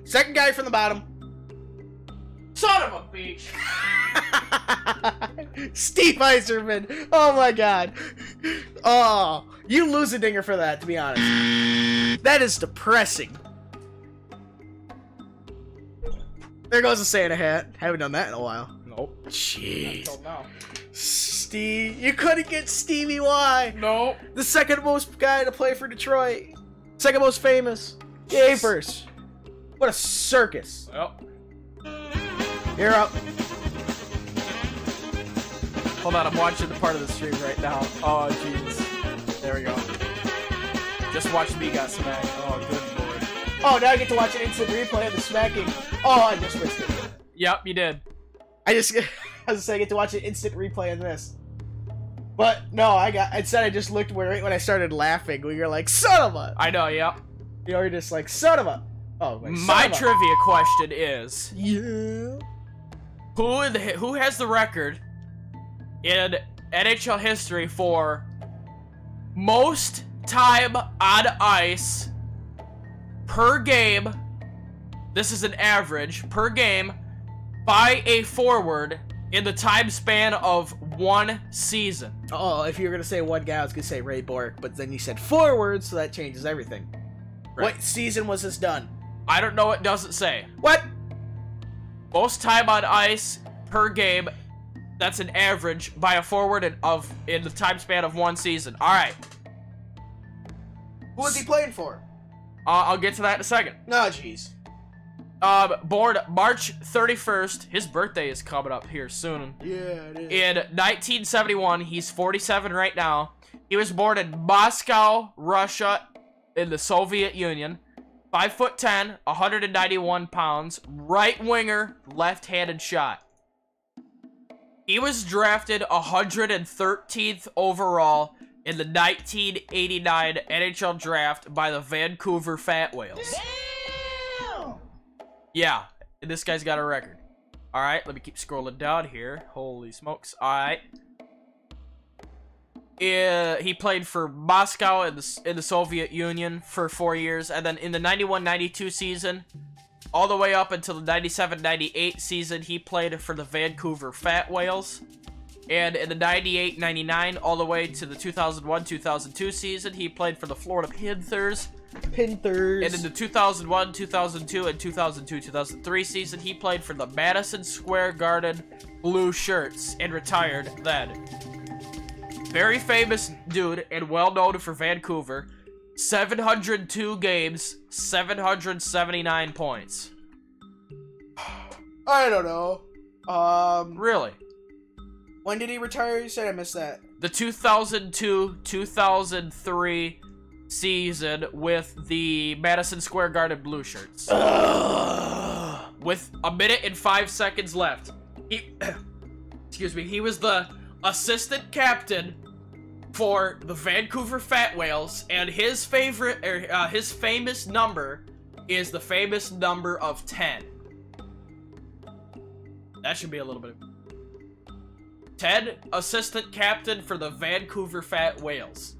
Second guy from the bottom. Son of a bitch! Steve Eiserman. Oh my god. Oh, you lose a dinger for that, to be honest. That is depressing. There goes a Santa hat. Haven't done that in a while. Nope. Jeez. Until now. Steve, you couldn't get Stevie Y. Nope. The second most guy to play for Detroit. Second most famous. Gapers. What a circus. Well, You're up. hold on, I'm watching the part of the stream right now. Oh, jeez. There we go. Just watch me got smacked. Oh, good lord. Oh, now I get to watch an instant replay of the smacking. Oh, I just missed it. Yep, you did. I was gonna say I get to watch an instant replay of this. But no, instead I just looked right when I started laughing when you're like, son of a! I know, yep. You're just like, son of a! Oh, like, son My of a. trivia question is, Yeah. who has the record in NHL history for most time on ice per game? This is an average per game by a forward in the time span of one season. Oh, if you were gonna say one guy, I was gonna say Ray Bork, but then you said forward, so that changes everything. Right. What season was this done? I don't know, it doesn't say. What? Most time on ice per game, that's an average by a forward in the time span of one season. Alright. Who was he playing for? I'll get to that in a second. No, jeez. Born March 31st. His birthday is coming up here soon. Yeah, it is. In 1971, he's 47 right now. He was born in Moscow, Russia, in the Soviet Union. 5'10", 191 pounds, right winger, left-handed shot. He was drafted 113th overall in the 1989 NHL draft by the Vancouver Fat Whales. Damn! Yeah, and this guy's got a record. Alright, let me keep scrolling down here. Holy smokes. Alright. He played for Moscow in the Soviet Union for 4 years, and then in the 91-92 season, all the way up until the 97-98 season, he played for the Vancouver Fat Whales. And in the 98-99, all the way to the 2001-2002 season, he played for the Florida Panthers. Panthers. And in the 2001, 2002, and 2002-2003 season, he played for the Madison Square Garden Blue Shirts and retired then. Very famous dude and well known for Vancouver. 702 games, 779 points. I don't know. Really? When did he retire? You said I missed that. The 2002-2003 season with the Madison Square Garden Blue Shirts. With a minute and 5 seconds left. Excuse me. He was the assistant captain for the Vancouver Fat Whales, and his famous number is the famous number of 10. That should be a little bit. 10, assistant captain for the Vancouver Fat Whales.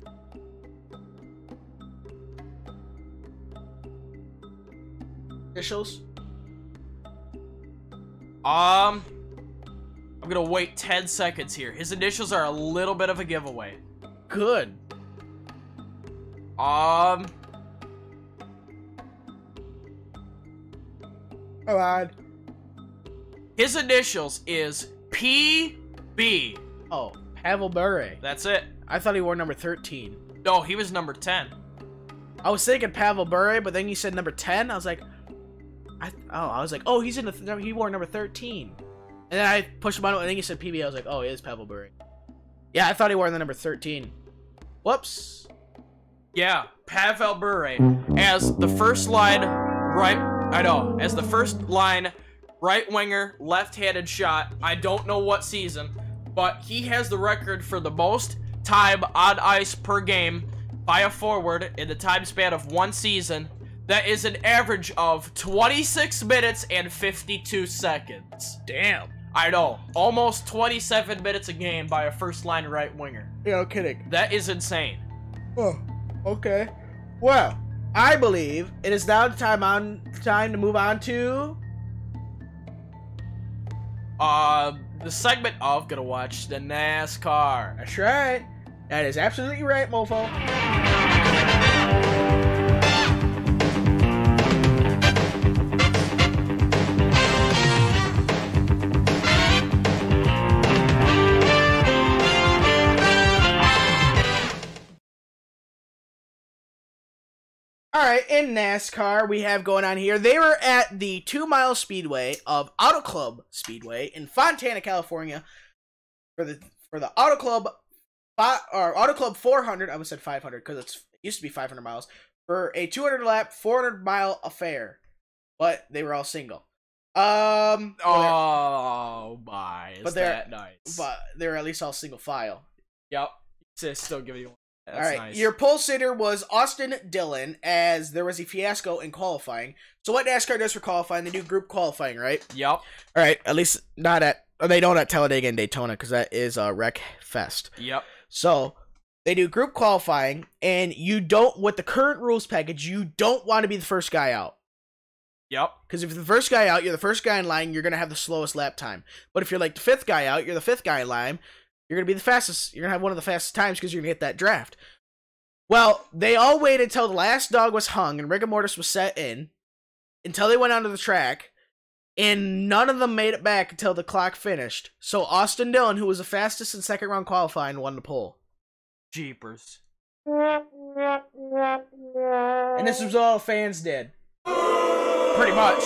Initials? I'm gonna wait 10 seconds here. His initials are a little bit of a giveaway. Good. Come on. His initials is PB. Oh, Pavel Bure. That's it. I thought he wore number 13. No, he was number 10. I was thinking Pavel Bure, but then you said number 10. I was like, oh, he's in the he wore number 13. And then I pushed him on, and then you said PB. I was like, oh, it is Pavel Bure. Yeah, I thought he wore the number 13. Whoops. Yeah, Pavel Bure as the first line right winger, left-handed shot. I don't know what season, but he has the record for the most time on ice per game by a forward in the time span of one season. That is an average of 26 minutes and 52 seconds. Damn. I know. Almost 27 minutes a game by a first-line right winger. Yeah, no kidding. That is insane. Oh, okay. Well, I believe it is now time to move on to the segment of Gonna Watch the NASCAR. That's right. That is absolutely right, mofo. Alright, in NASCAR, we have going on here. They were at the 2-mile speedway of Auto Club Speedway in Fontana, California for the Auto Club 400. I almost said 500 because it used to be 500 miles for a 200-lap, 400-mile affair. But they were all single. Oh my, is that nice? But they were at least all single file. Yep. Still giving you one. That's all right, nice. Your pole sitter was Austin Dillon, as there was a fiasco in qualifying. So what NASCAR does for qualifying, they do group qualifying, right? Yep. All right, at least not at, they don't at Talladega and Daytona, because that is a wreck fest. Yep. So they do group qualifying, and you don't, with the current rules package, you don't want to be the first guy out. Yep. Because if you're the first guy out, you're the first guy in line, you're going to have the slowest lap time. But if you're like the fifth guy out, you're the fifth guy in line, you're going to be the fastest. You're going to have one of the fastest times because you're going to get that draft. Well, they all waited until the last dog was hung and rigor mortis was set in, until they went onto the track, and none of them made it back until the clock finished. So Austin Dillon, who was the fastest in second round qualifying, won the pole. Jeepers. And this was all fans did. Pretty much.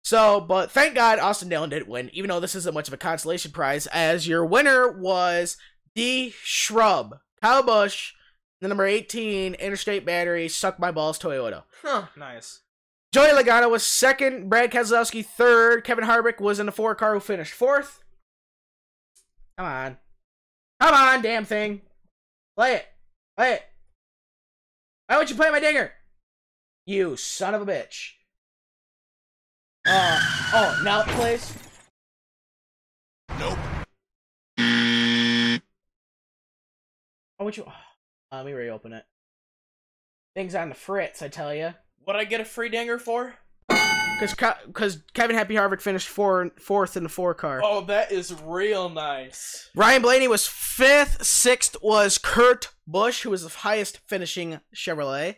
So, but thank God Austin Dillon didn't win, even though this isn't much of a consolation prize, as your winner was the Shrub. Kyle Busch, the number 18 Interstate Battery, Suck My Balls Toyota. Huh, nice. Joey Logano was second, Brad Keselowski third, Kevin Harvick was in the 4 car who finished fourth. Come on. Come on, damn thing. Play it. Play it. Why won't you play my dinger? You son of a bitch. Oh, now it plays? Nope. Oh, what you... let me reopen it. Things on the fritz, I tell ya. What'd I get a free dinger for? Because Kevin Happy Harvick finished fourth in the 4-car. Oh, that is real nice. Ryan Blaney was 5th. 6th was Kurt Busch, who was the highest finishing Chevrolet.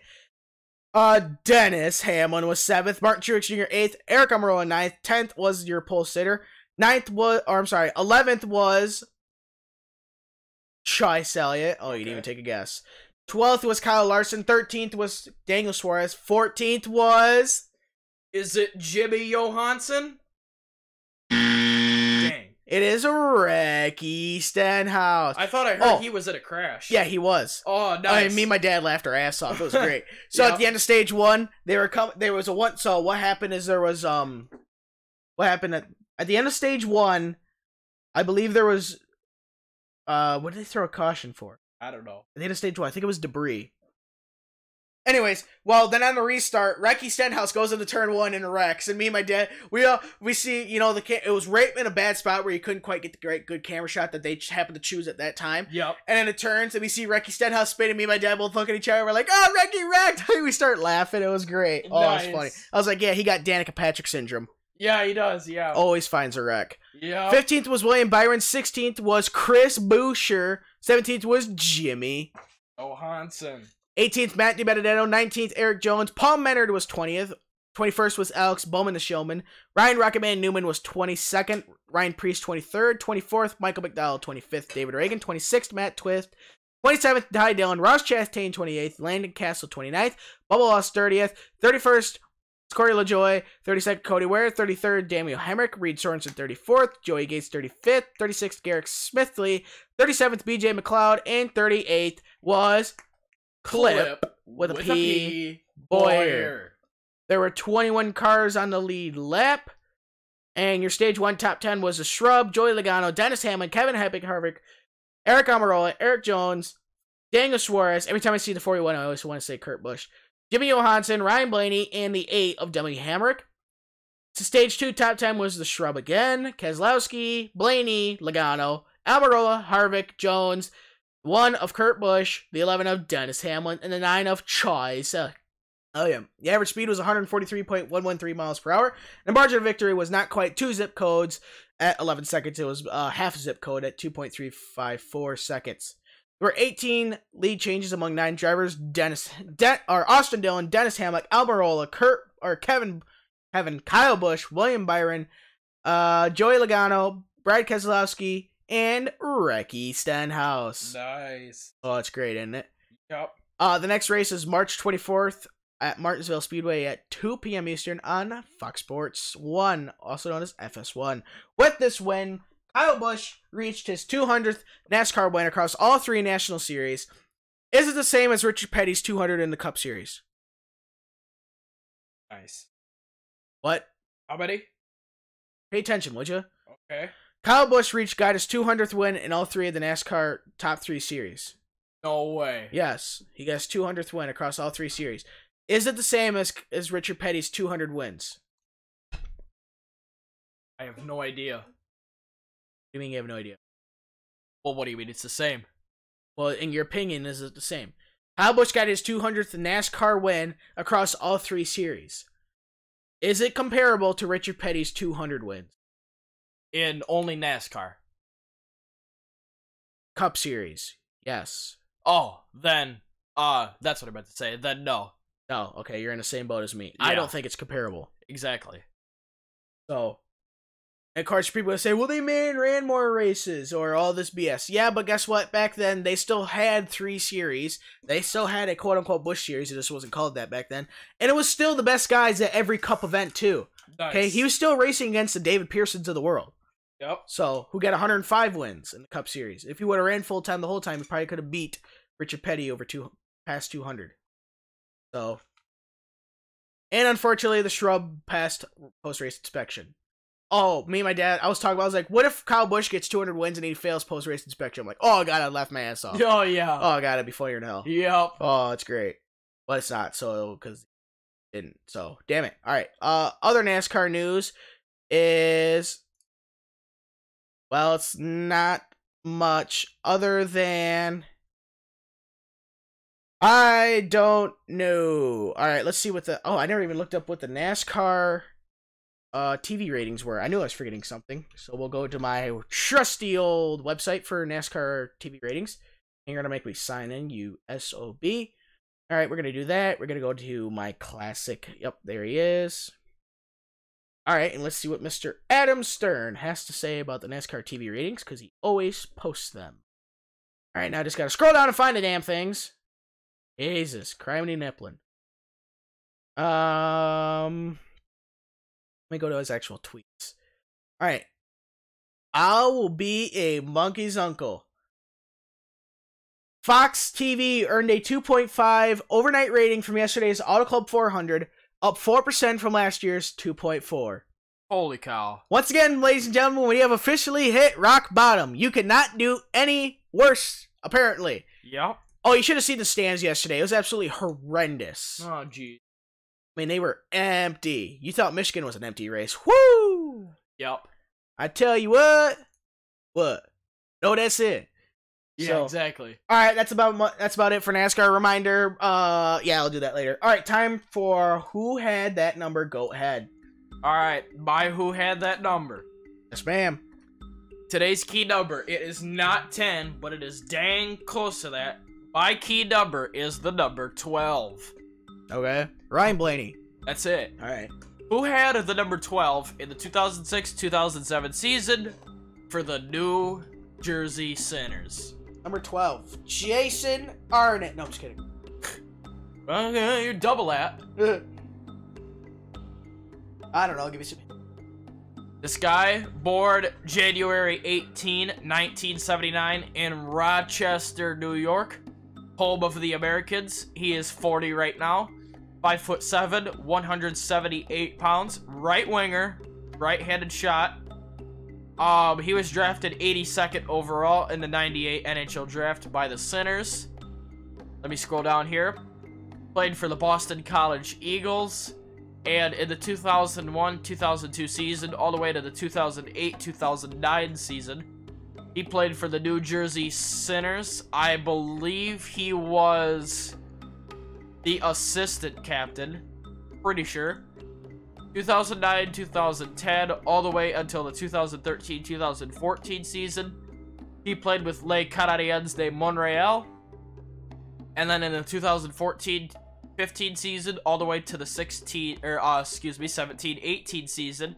Dennis Hamlin was 7th. Martin Truex Jr. 8th. Eric Almirola 9th. 10th was your pole sitter. 11th was Chase Elliott. Oh, you didn't even take a guess. 12th was Kyle Larson. 13th was Daniel Suarez. 14th was... Is it Jimmy Johansson? Dang. It is Ricky Stenhouse. I thought I heard he was at a crash. Yeah, he was. Oh, nice. I mean, me and my dad laughed our ass off. It was great. So at the end of stage 1, there was a one. So what happened is there was what happened at the end of stage 1? I believe there was what did they throw a caution for? I don't know. At the end of stage 1, I think it was debris. Anyways, well, then on the restart, Ricky Stenhouse goes into turn 1 and wrecks, and me and my dad, we see, you know, it was right in a bad spot where you couldn't quite get the good camera shot that they happened to choose at that time. Yep. And then it turns, and we see Ricky Stenhouse spin, and me and my dad both look at each other, we're like, oh, Ricky wrecked! We start laughing, it was great. Oh, nice. it was funny. I was like, yeah, he got Danica Patrick syndrome. Yeah, he does, yeah. Always finds a wreck. Yeah. 15th was William Byron, 16th was Chris Buescher, 17th was Jimmy Johansson. 18th, Matt DiBenedetto. 19th, Eric Jones. Paul Menard was 20th. 21st was Alex Bowman, the showman. Ryan Rocketman Newman was 22nd. Ryan Priest, 23rd. 24th, Michael McDowell. 25th, David Reagan. 26th, Matt Twift. 27th, Ty Dillon. Ross Chastain, 28th. Landon Castle, 29th. Bubba Loss, 30th. 31st, Corey LaJoie. 32nd, Cody Ware. 33rd, Daniel Hemrick. Reed Sorensen, 34th. Joey Gates, 35th. 36th, Garrick Smithley. 37th, BJ McLeod. And 38th was... Clip with a P. Boyer. There were 21 cars on the lead lap. And your stage 1 top 10 was a Shrub, Joey Logano, Dennis Hamlin, Kevin Harvick, Eric Almirola, Eric Jones, Daniel Suarez. Every time I see the 41, I always want to say Kurt Busch. Jimmy Johansson, Ryan Blaney, and the 8 of W. Hamrick. So stage 2 top 10 was the Shrub again. Keselowski, Blaney, Logano, Almirola, Harvick, Jones, 1 of Kurt Busch, the 11 of Dennis Hamlin, and the 9 of Chase. Oh yeah. The average speed was 143.113 miles per hour. And the margin of victory was not quite 2 zip codes at 11 seconds. It was half zip code at 2.354 seconds. There were 18 lead changes among 9 drivers. Austin Dillon, Dennis Hamlick, Almirola, Kevin, Kyle Busch, William Byron, Joey Logano, Brad Keselowski, and Ricky Stenhouse. Nice. Oh, it's great, isn't it? Yep. The next race is March 24th at Martinsville Speedway at 2 p.m. Eastern on Fox Sports 1, also known as FS1. With this win, Kyle Busch reached his 200th NASCAR win across all 3 National Series. Is it the same as Richard Petty's 200 in the Cup Series? Nice. What? How many? Pay attention, would you? Okay. Kyle Busch reached his 200th win in all 3 of the NASCAR top 3 series. No way. Yes, he got his 200th win across all 3 series. Is it the same as Richard Petty's 200 wins? I have no idea. What do you mean you have no idea? Well, what do you mean it's the same? Well, in your opinion, is it the same? Kyle Busch got his 200th NASCAR win across all 3 series. Is it comparable to Richard Petty's 200 wins? In only NASCAR. Cup Series, yes. Oh, then, that's what I meant to say. Then no. No, okay, you're in the same boat as me. Yeah. I don't think it's comparable. Exactly. So, and of course, people will say, well, they ran more races or all this BS. Yeah, but guess what? Back then, they still had 3 series. They still had a quote-unquote Busch series. It just wasn't called that back then. And it was still the best guys at every Cup event, too. Nice. Okay, he was still racing against the David Pearsons of the world. Yep. So, who got 105 wins in the Cup Series. If he would have ran full-time the whole time, he probably could have beat Richard Petty over past 200. So, and unfortunately, the Shrub passed post-race inspection. Oh, me and my dad, I was talking about, I was like, what if Kyle Busch gets 200 wins and he fails post-race inspection? I'm like, oh, God, I laughed my ass off. Oh, yeah. Oh, God, it'd be funnier than hell. Yep. Oh, it's great. But it's not, so, because it didn't. So, damn it. All right. Other NASCAR news is, well, it's not much other than, I don't know. All right, let's see what the, oh, I never even looked up what the NASCAR TV ratings were. I knew I was forgetting something. So we'll go to my trusty old website for NASCAR TV ratings. And you're going to make me sign in, you SOB. All right, we're going to do that. We're going to go to my classic. Yep, there he is. All right, and let's see what Mr. Adam Stern has to say about the NASCAR TV ratings, because he always posts them. All right, now I just got to scroll down and find the damn things. Jesus, criminy Niplin. Let me go to his actual tweets. All right. I will be a monkey's uncle. Fox TV earned a 2.5 overnight rating from yesterday's Auto Club 400, up 4% from last year's 2.4. Holy cow. Once again, ladies and gentlemen, we have officially hit rock bottom. You could not do any worse, apparently. Yep. Oh, you should have seen the stands yesterday. It was absolutely horrendous. Oh, geez. I mean, they were empty. You thought Michigan was an empty race. Woo! Yep. I tell you what. What? No, that's it. Yeah, So, exactly. All right, that's about it for NASCAR. Reminder. Yeah, I'll do that later. All right, time for who had that number. Go ahead. All right, by who had that number? Yes, ma'am. Today's key number, it is not 10, but it is dang close to that. My key number is the number 12. Okay. Ryan Blaney. That's it. All right. Who had the number 12 in the 2006-2007 season for the New Jersey Sinners? Number 12. Jason Arnett. No, I'm just kidding. Okay, you're double that. I don't know. I'll give you some. This guy, born January 18, 1979 in Rochester, New York, home of the Americans. He is 40 right now. 5'7", 178 pounds, right winger, right-handed shot. He was drafted 82nd overall in the 98 NHL draft by the Sinners. Let me scroll down here. Played for the Boston College Eagles. And in the 2001-2002 season, all the way to the 2008-2009 season, he played for the New Jersey Sinners. I believe he was the assistant captain. Pretty sure. 2009-2010, all the way until the 2013-2014 season, he played with Les Canadiens de Montréal. And then in the 2014-15 season, all the way to the 17-18 season,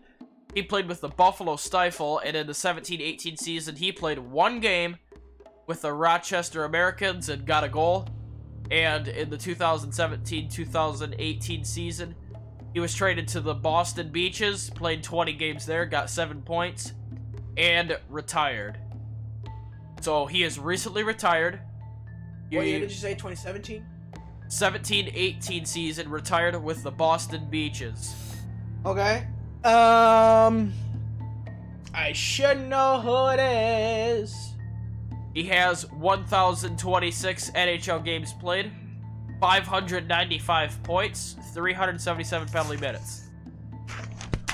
he played with the Buffalo Stifle. And in the 17-18 season, he played one game with the Rochester Americans and got a goal. And in the 2017-2018 season, he was traded to the Boston Beaches, played 20 games there, got 7 points, and retired. So he is recently retired. What year did you say? 2017? 17-18 season, retired with the Boston Beaches. Okay. I should know who it is. He has 1,026 NHL games played, 595 points, 377 penalty minutes.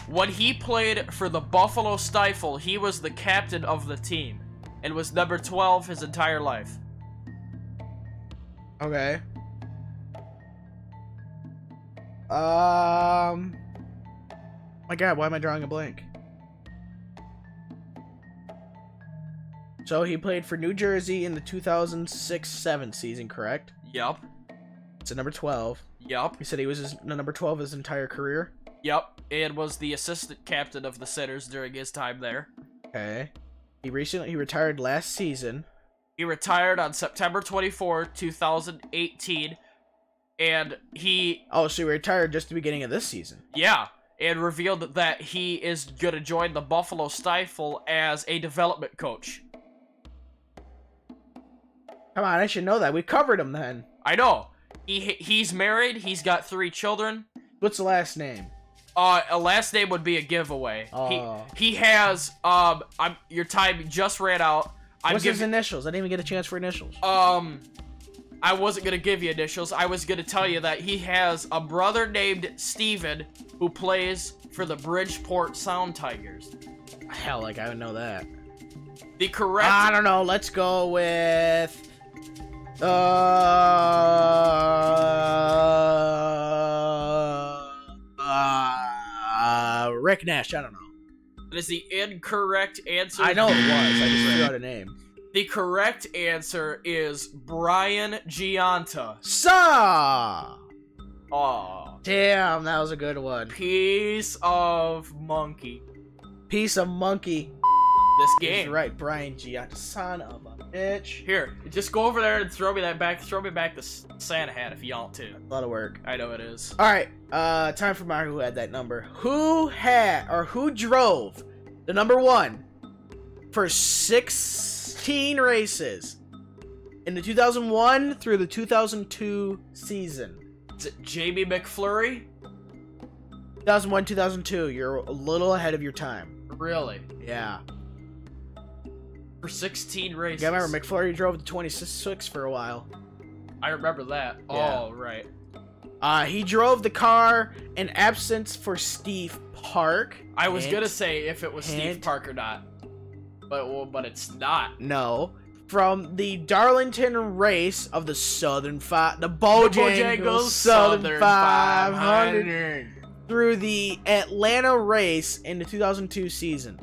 When he played for the Buffalo Stifle, he was the captain of the team and was number 12 his entire life. Okay. My God, why am I drawing a blank? So he played for New Jersey in the 2006-7 season, correct? Yup. It's a number 12. Yup. He said he was number 12 his entire career? Yup. And was the assistant captain of the Sinners during his time there. Okay. He retired last season. He retired on September 24, 2018. And he... Oh, so he retired just the beginning of this season. Yeah. And revealed that he is going to join the Buffalo Stifle as a development coach. Come on, I should know that. We covered him then. I know. He's married. He's got 3 children. What's the last name? A last name would be a giveaway. Oh. He has your time just ran out. What's his initials? I didn't even get a chance for initials. I wasn't gonna give you initials. I was gonna tell you that he has a brother named Steven who plays for the Bridgeport Sound Tigers. Hell, like I would know that. The correct. I don't know. Let's go with. Rick Nash. I don't know. That is the incorrect answer. I know it was. I just threw out a name. The correct answer is Brian Giunta. Saw. Aw. Damn, that was a good one. Piece of monkey. Piece of monkey. This He's game. right, Brian Giunta. Son of a bitch. Here, just go over there and throw me back the Santa hat if you want to. A lot of work. I know it is. Alright, time for my who had that number. Who drove the number 1 for 16 races in the 2001 through the 2002 season? Is it Jamie McFlurry? 2001, 2002. You're a little ahead of your time. Really? Yeah. For 16 races. Yeah, I remember McFlurry drove the 26 for a while. I remember that. Yeah. Oh, right. He drove the car in absence for Steve Park. I was gonna say if it was Steve Hint. Park or not. But it's not. No. From the Darlington race of the the Bojangles Southern 500 through the Atlanta race in the 2002 season,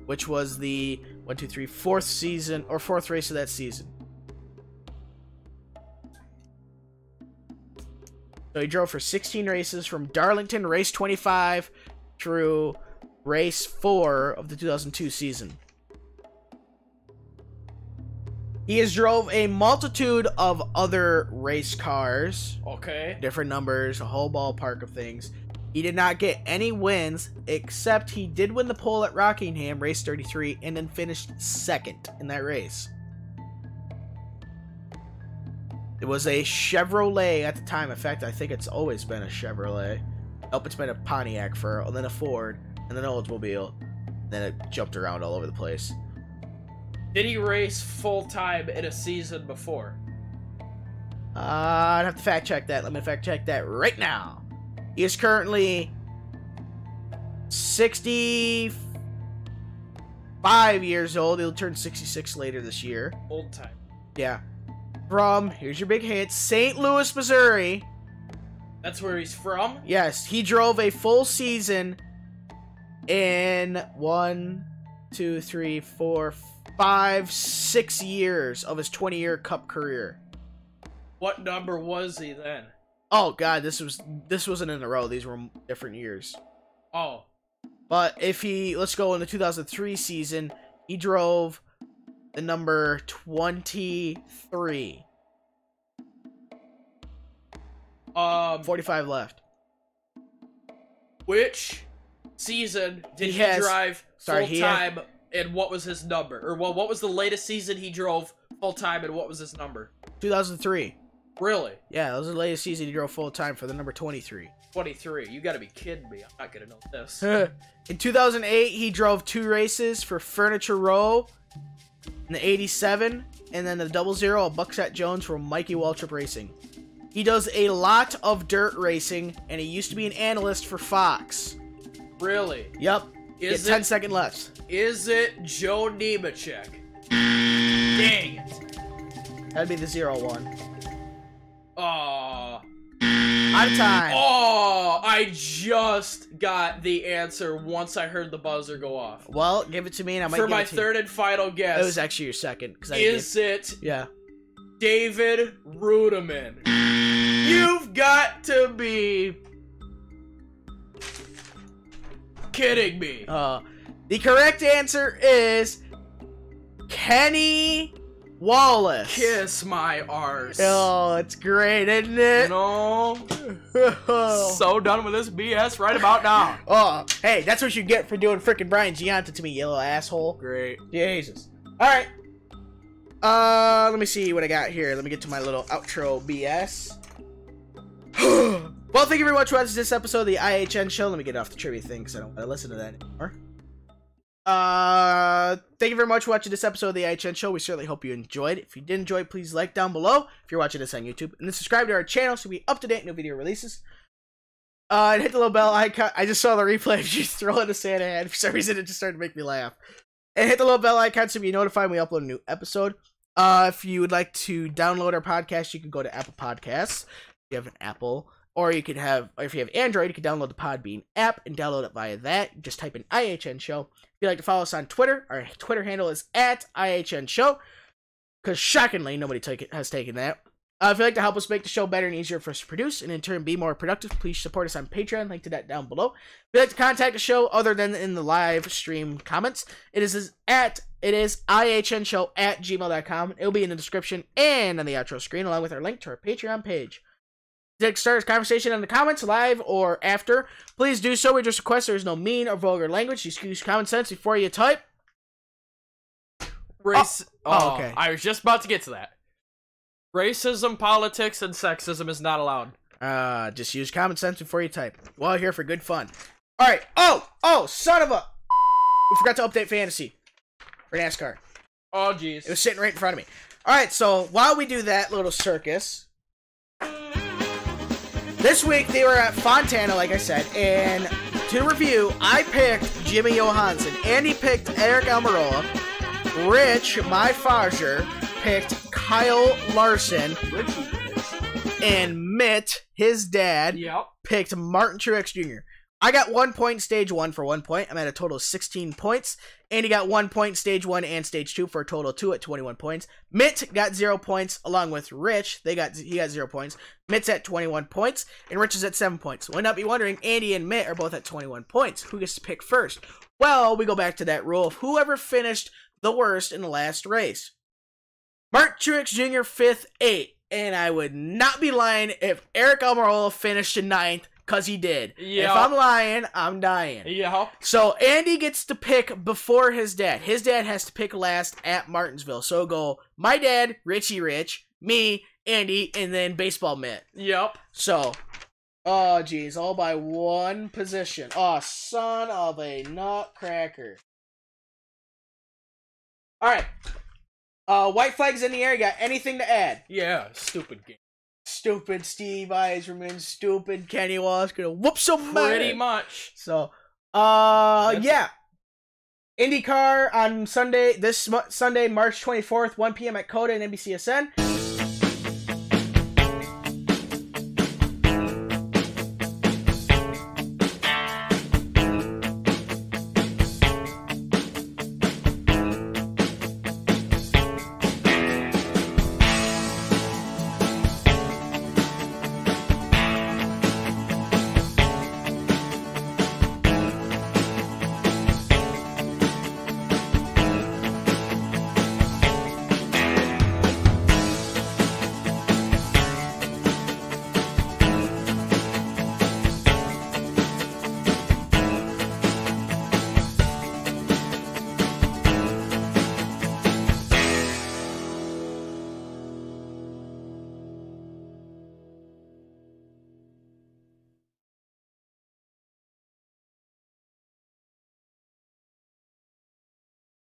which was the fourth race of that season. So he drove for 16 races from Darlington race 25 through race 4 of the 2002 season. He has drove a multitude of other race cars, Okay. different numbers, a whole ballpark of things. He did not get any wins, except he did win the pole at Rockingham, race 33, and then finished second in that race. It was a Chevrolet at the time. In fact, I think it's always been a Chevrolet. Nope, it's been a Pontiac and then a Ford, and then an Oldsmobile. Then it jumped around all over the place. Did he race full-time in a season before? I'd have to fact check that. Let me fact check that right now. He is currently 65 years old. He'll turn 66 later this year. Full-time. Yeah. From, here's your big hit, St. Louis, Missouri. That's where he's from? Yes, he drove a full season in 6 years of his 20-year Cup career. What number was he then? Oh god, this wasn't in a row. These were different years. Oh. But let's go in the 2003 season, he drove the number 23. 45 left. Which season did he drive full-time, and what was his number? Or what was the latest season he drove full-time, and what was his number? 2003. Really? Yeah, that was the latest season he drove full-time for the number 23. 23. You gotta be kidding me. I'm not gonna know this. In 2008, he drove 2 races for Furniture Row in the 87, and then the 00 at Buckshot Jones for Mikey Waltrip Racing. He does a lot of dirt racing, and he used to be an analyst for Fox. Really? Yep. Get 10 seconds left. Is it Joe Nemechek? Dang it. That'd be the 01. Aw. On time. Oh, I just got the answer once I heard the buzzer go off. Well, give it to me, and I might For give my it to third and final guess. It was actually your second. Is it Yeah. David Rudeman? You've got to be kidding me. The correct answer is Kenny Wallace. Kiss my arse. Oh, it's great, isn't it? You know, so done with this BS right about now. Oh, hey, that's what you get for doing frickin' Brian Giunta to me, you little asshole. Great. Jesus. Alright. Let me see what I got here. Let me get to my little outro BS. Well, thank you very much for watching this episode of the IHN show. Let me get off the trivia thing because I don't want to listen to that anymore. Thank you very much for watching this episode of the IHN show. We certainly hope you enjoyed. If you did enjoy it, please like down below if you're watching this on YouTube. And then subscribe to our channel so we up to date new video releases. And hit the little bell icon. I just saw the replay of you throwing a Santa hat. For some reason, it just started to make me laugh. And hit the little bell icon so you be notified when we upload a new episode. If you would like to download our podcast, you can go to Apple Podcasts. If you have an Apple, or you could have, or if you have Android, you can download the Podbean app and download it via that. Just type in IHN Show. If you'd like to follow us on Twitter, our Twitter handle is @IHN Show. Because shockingly, nobody has taken that. If you'd like to help us make the show better and easier for us to produce, and in turn be more productive, please support us on Patreon. Link to that down below. If you'd like to contact the show other than in the live stream comments, it is IHNShow@gmail.com. It will be in the description and on the outro screen, along with our link to our Patreon page. If you'd like to start a conversation in the comments, live or after, please do so. We just request there is no mean or vulgar language. Just use common sense before you type. Okay. I was just about to get to that. Racism, politics, and sexism is not allowed. Just use common sense before you type. We're all here for good fun. Alright. Oh, son of a... We forgot to update fantasy for NASCAR. Oh, jeez. It was sitting right in front of me. Alright, so while we do that little circus... This week, they were at Fontana, like I said, and to review, I picked Jimmy Johansson. Andy picked Eric Almirola. Rich, my Fager, picked Kyle Larson. And Mitt, his dad, picked Martin Truex Jr. I got 1 point stage 1 for 1 point. I'm at a total of 16 points. Andy got 1 point stage 1 and stage 2 for a total of 2 at 21 points. Mitt got 0 points along with Rich. He got 0 points. Mitt's at 21 points and Rich is at 7 points. Why not be wondering, Andy and Mitt are both at 21 points. Who gets to pick first? Well, we go back to that rule of whoever finished the worst in the last race. Martin Truex Jr. 5th, 8th. And I would not be lying if Eric Almirola finished in 9th. Because he did. Yep. If I'm lying, I'm dying. Yeah. So Andy gets to pick before his dad. His dad has to pick last at Martinsville. So go my dad, Richie Rich, me, Andy, and then Baseball Mitt. Yep. So, oh geez, all by one position. Oh, son of a nutcracker. Alright. White flags in the air. You got anything to add? Yeah, stupid game. Stupid Steve Eiserman, stupid Kenny Wallace, gonna whoop some pretty much. So, yeah. IndyCar on Sunday, this Sunday, March 24th, 1 p.m. at Coda and NBCSN.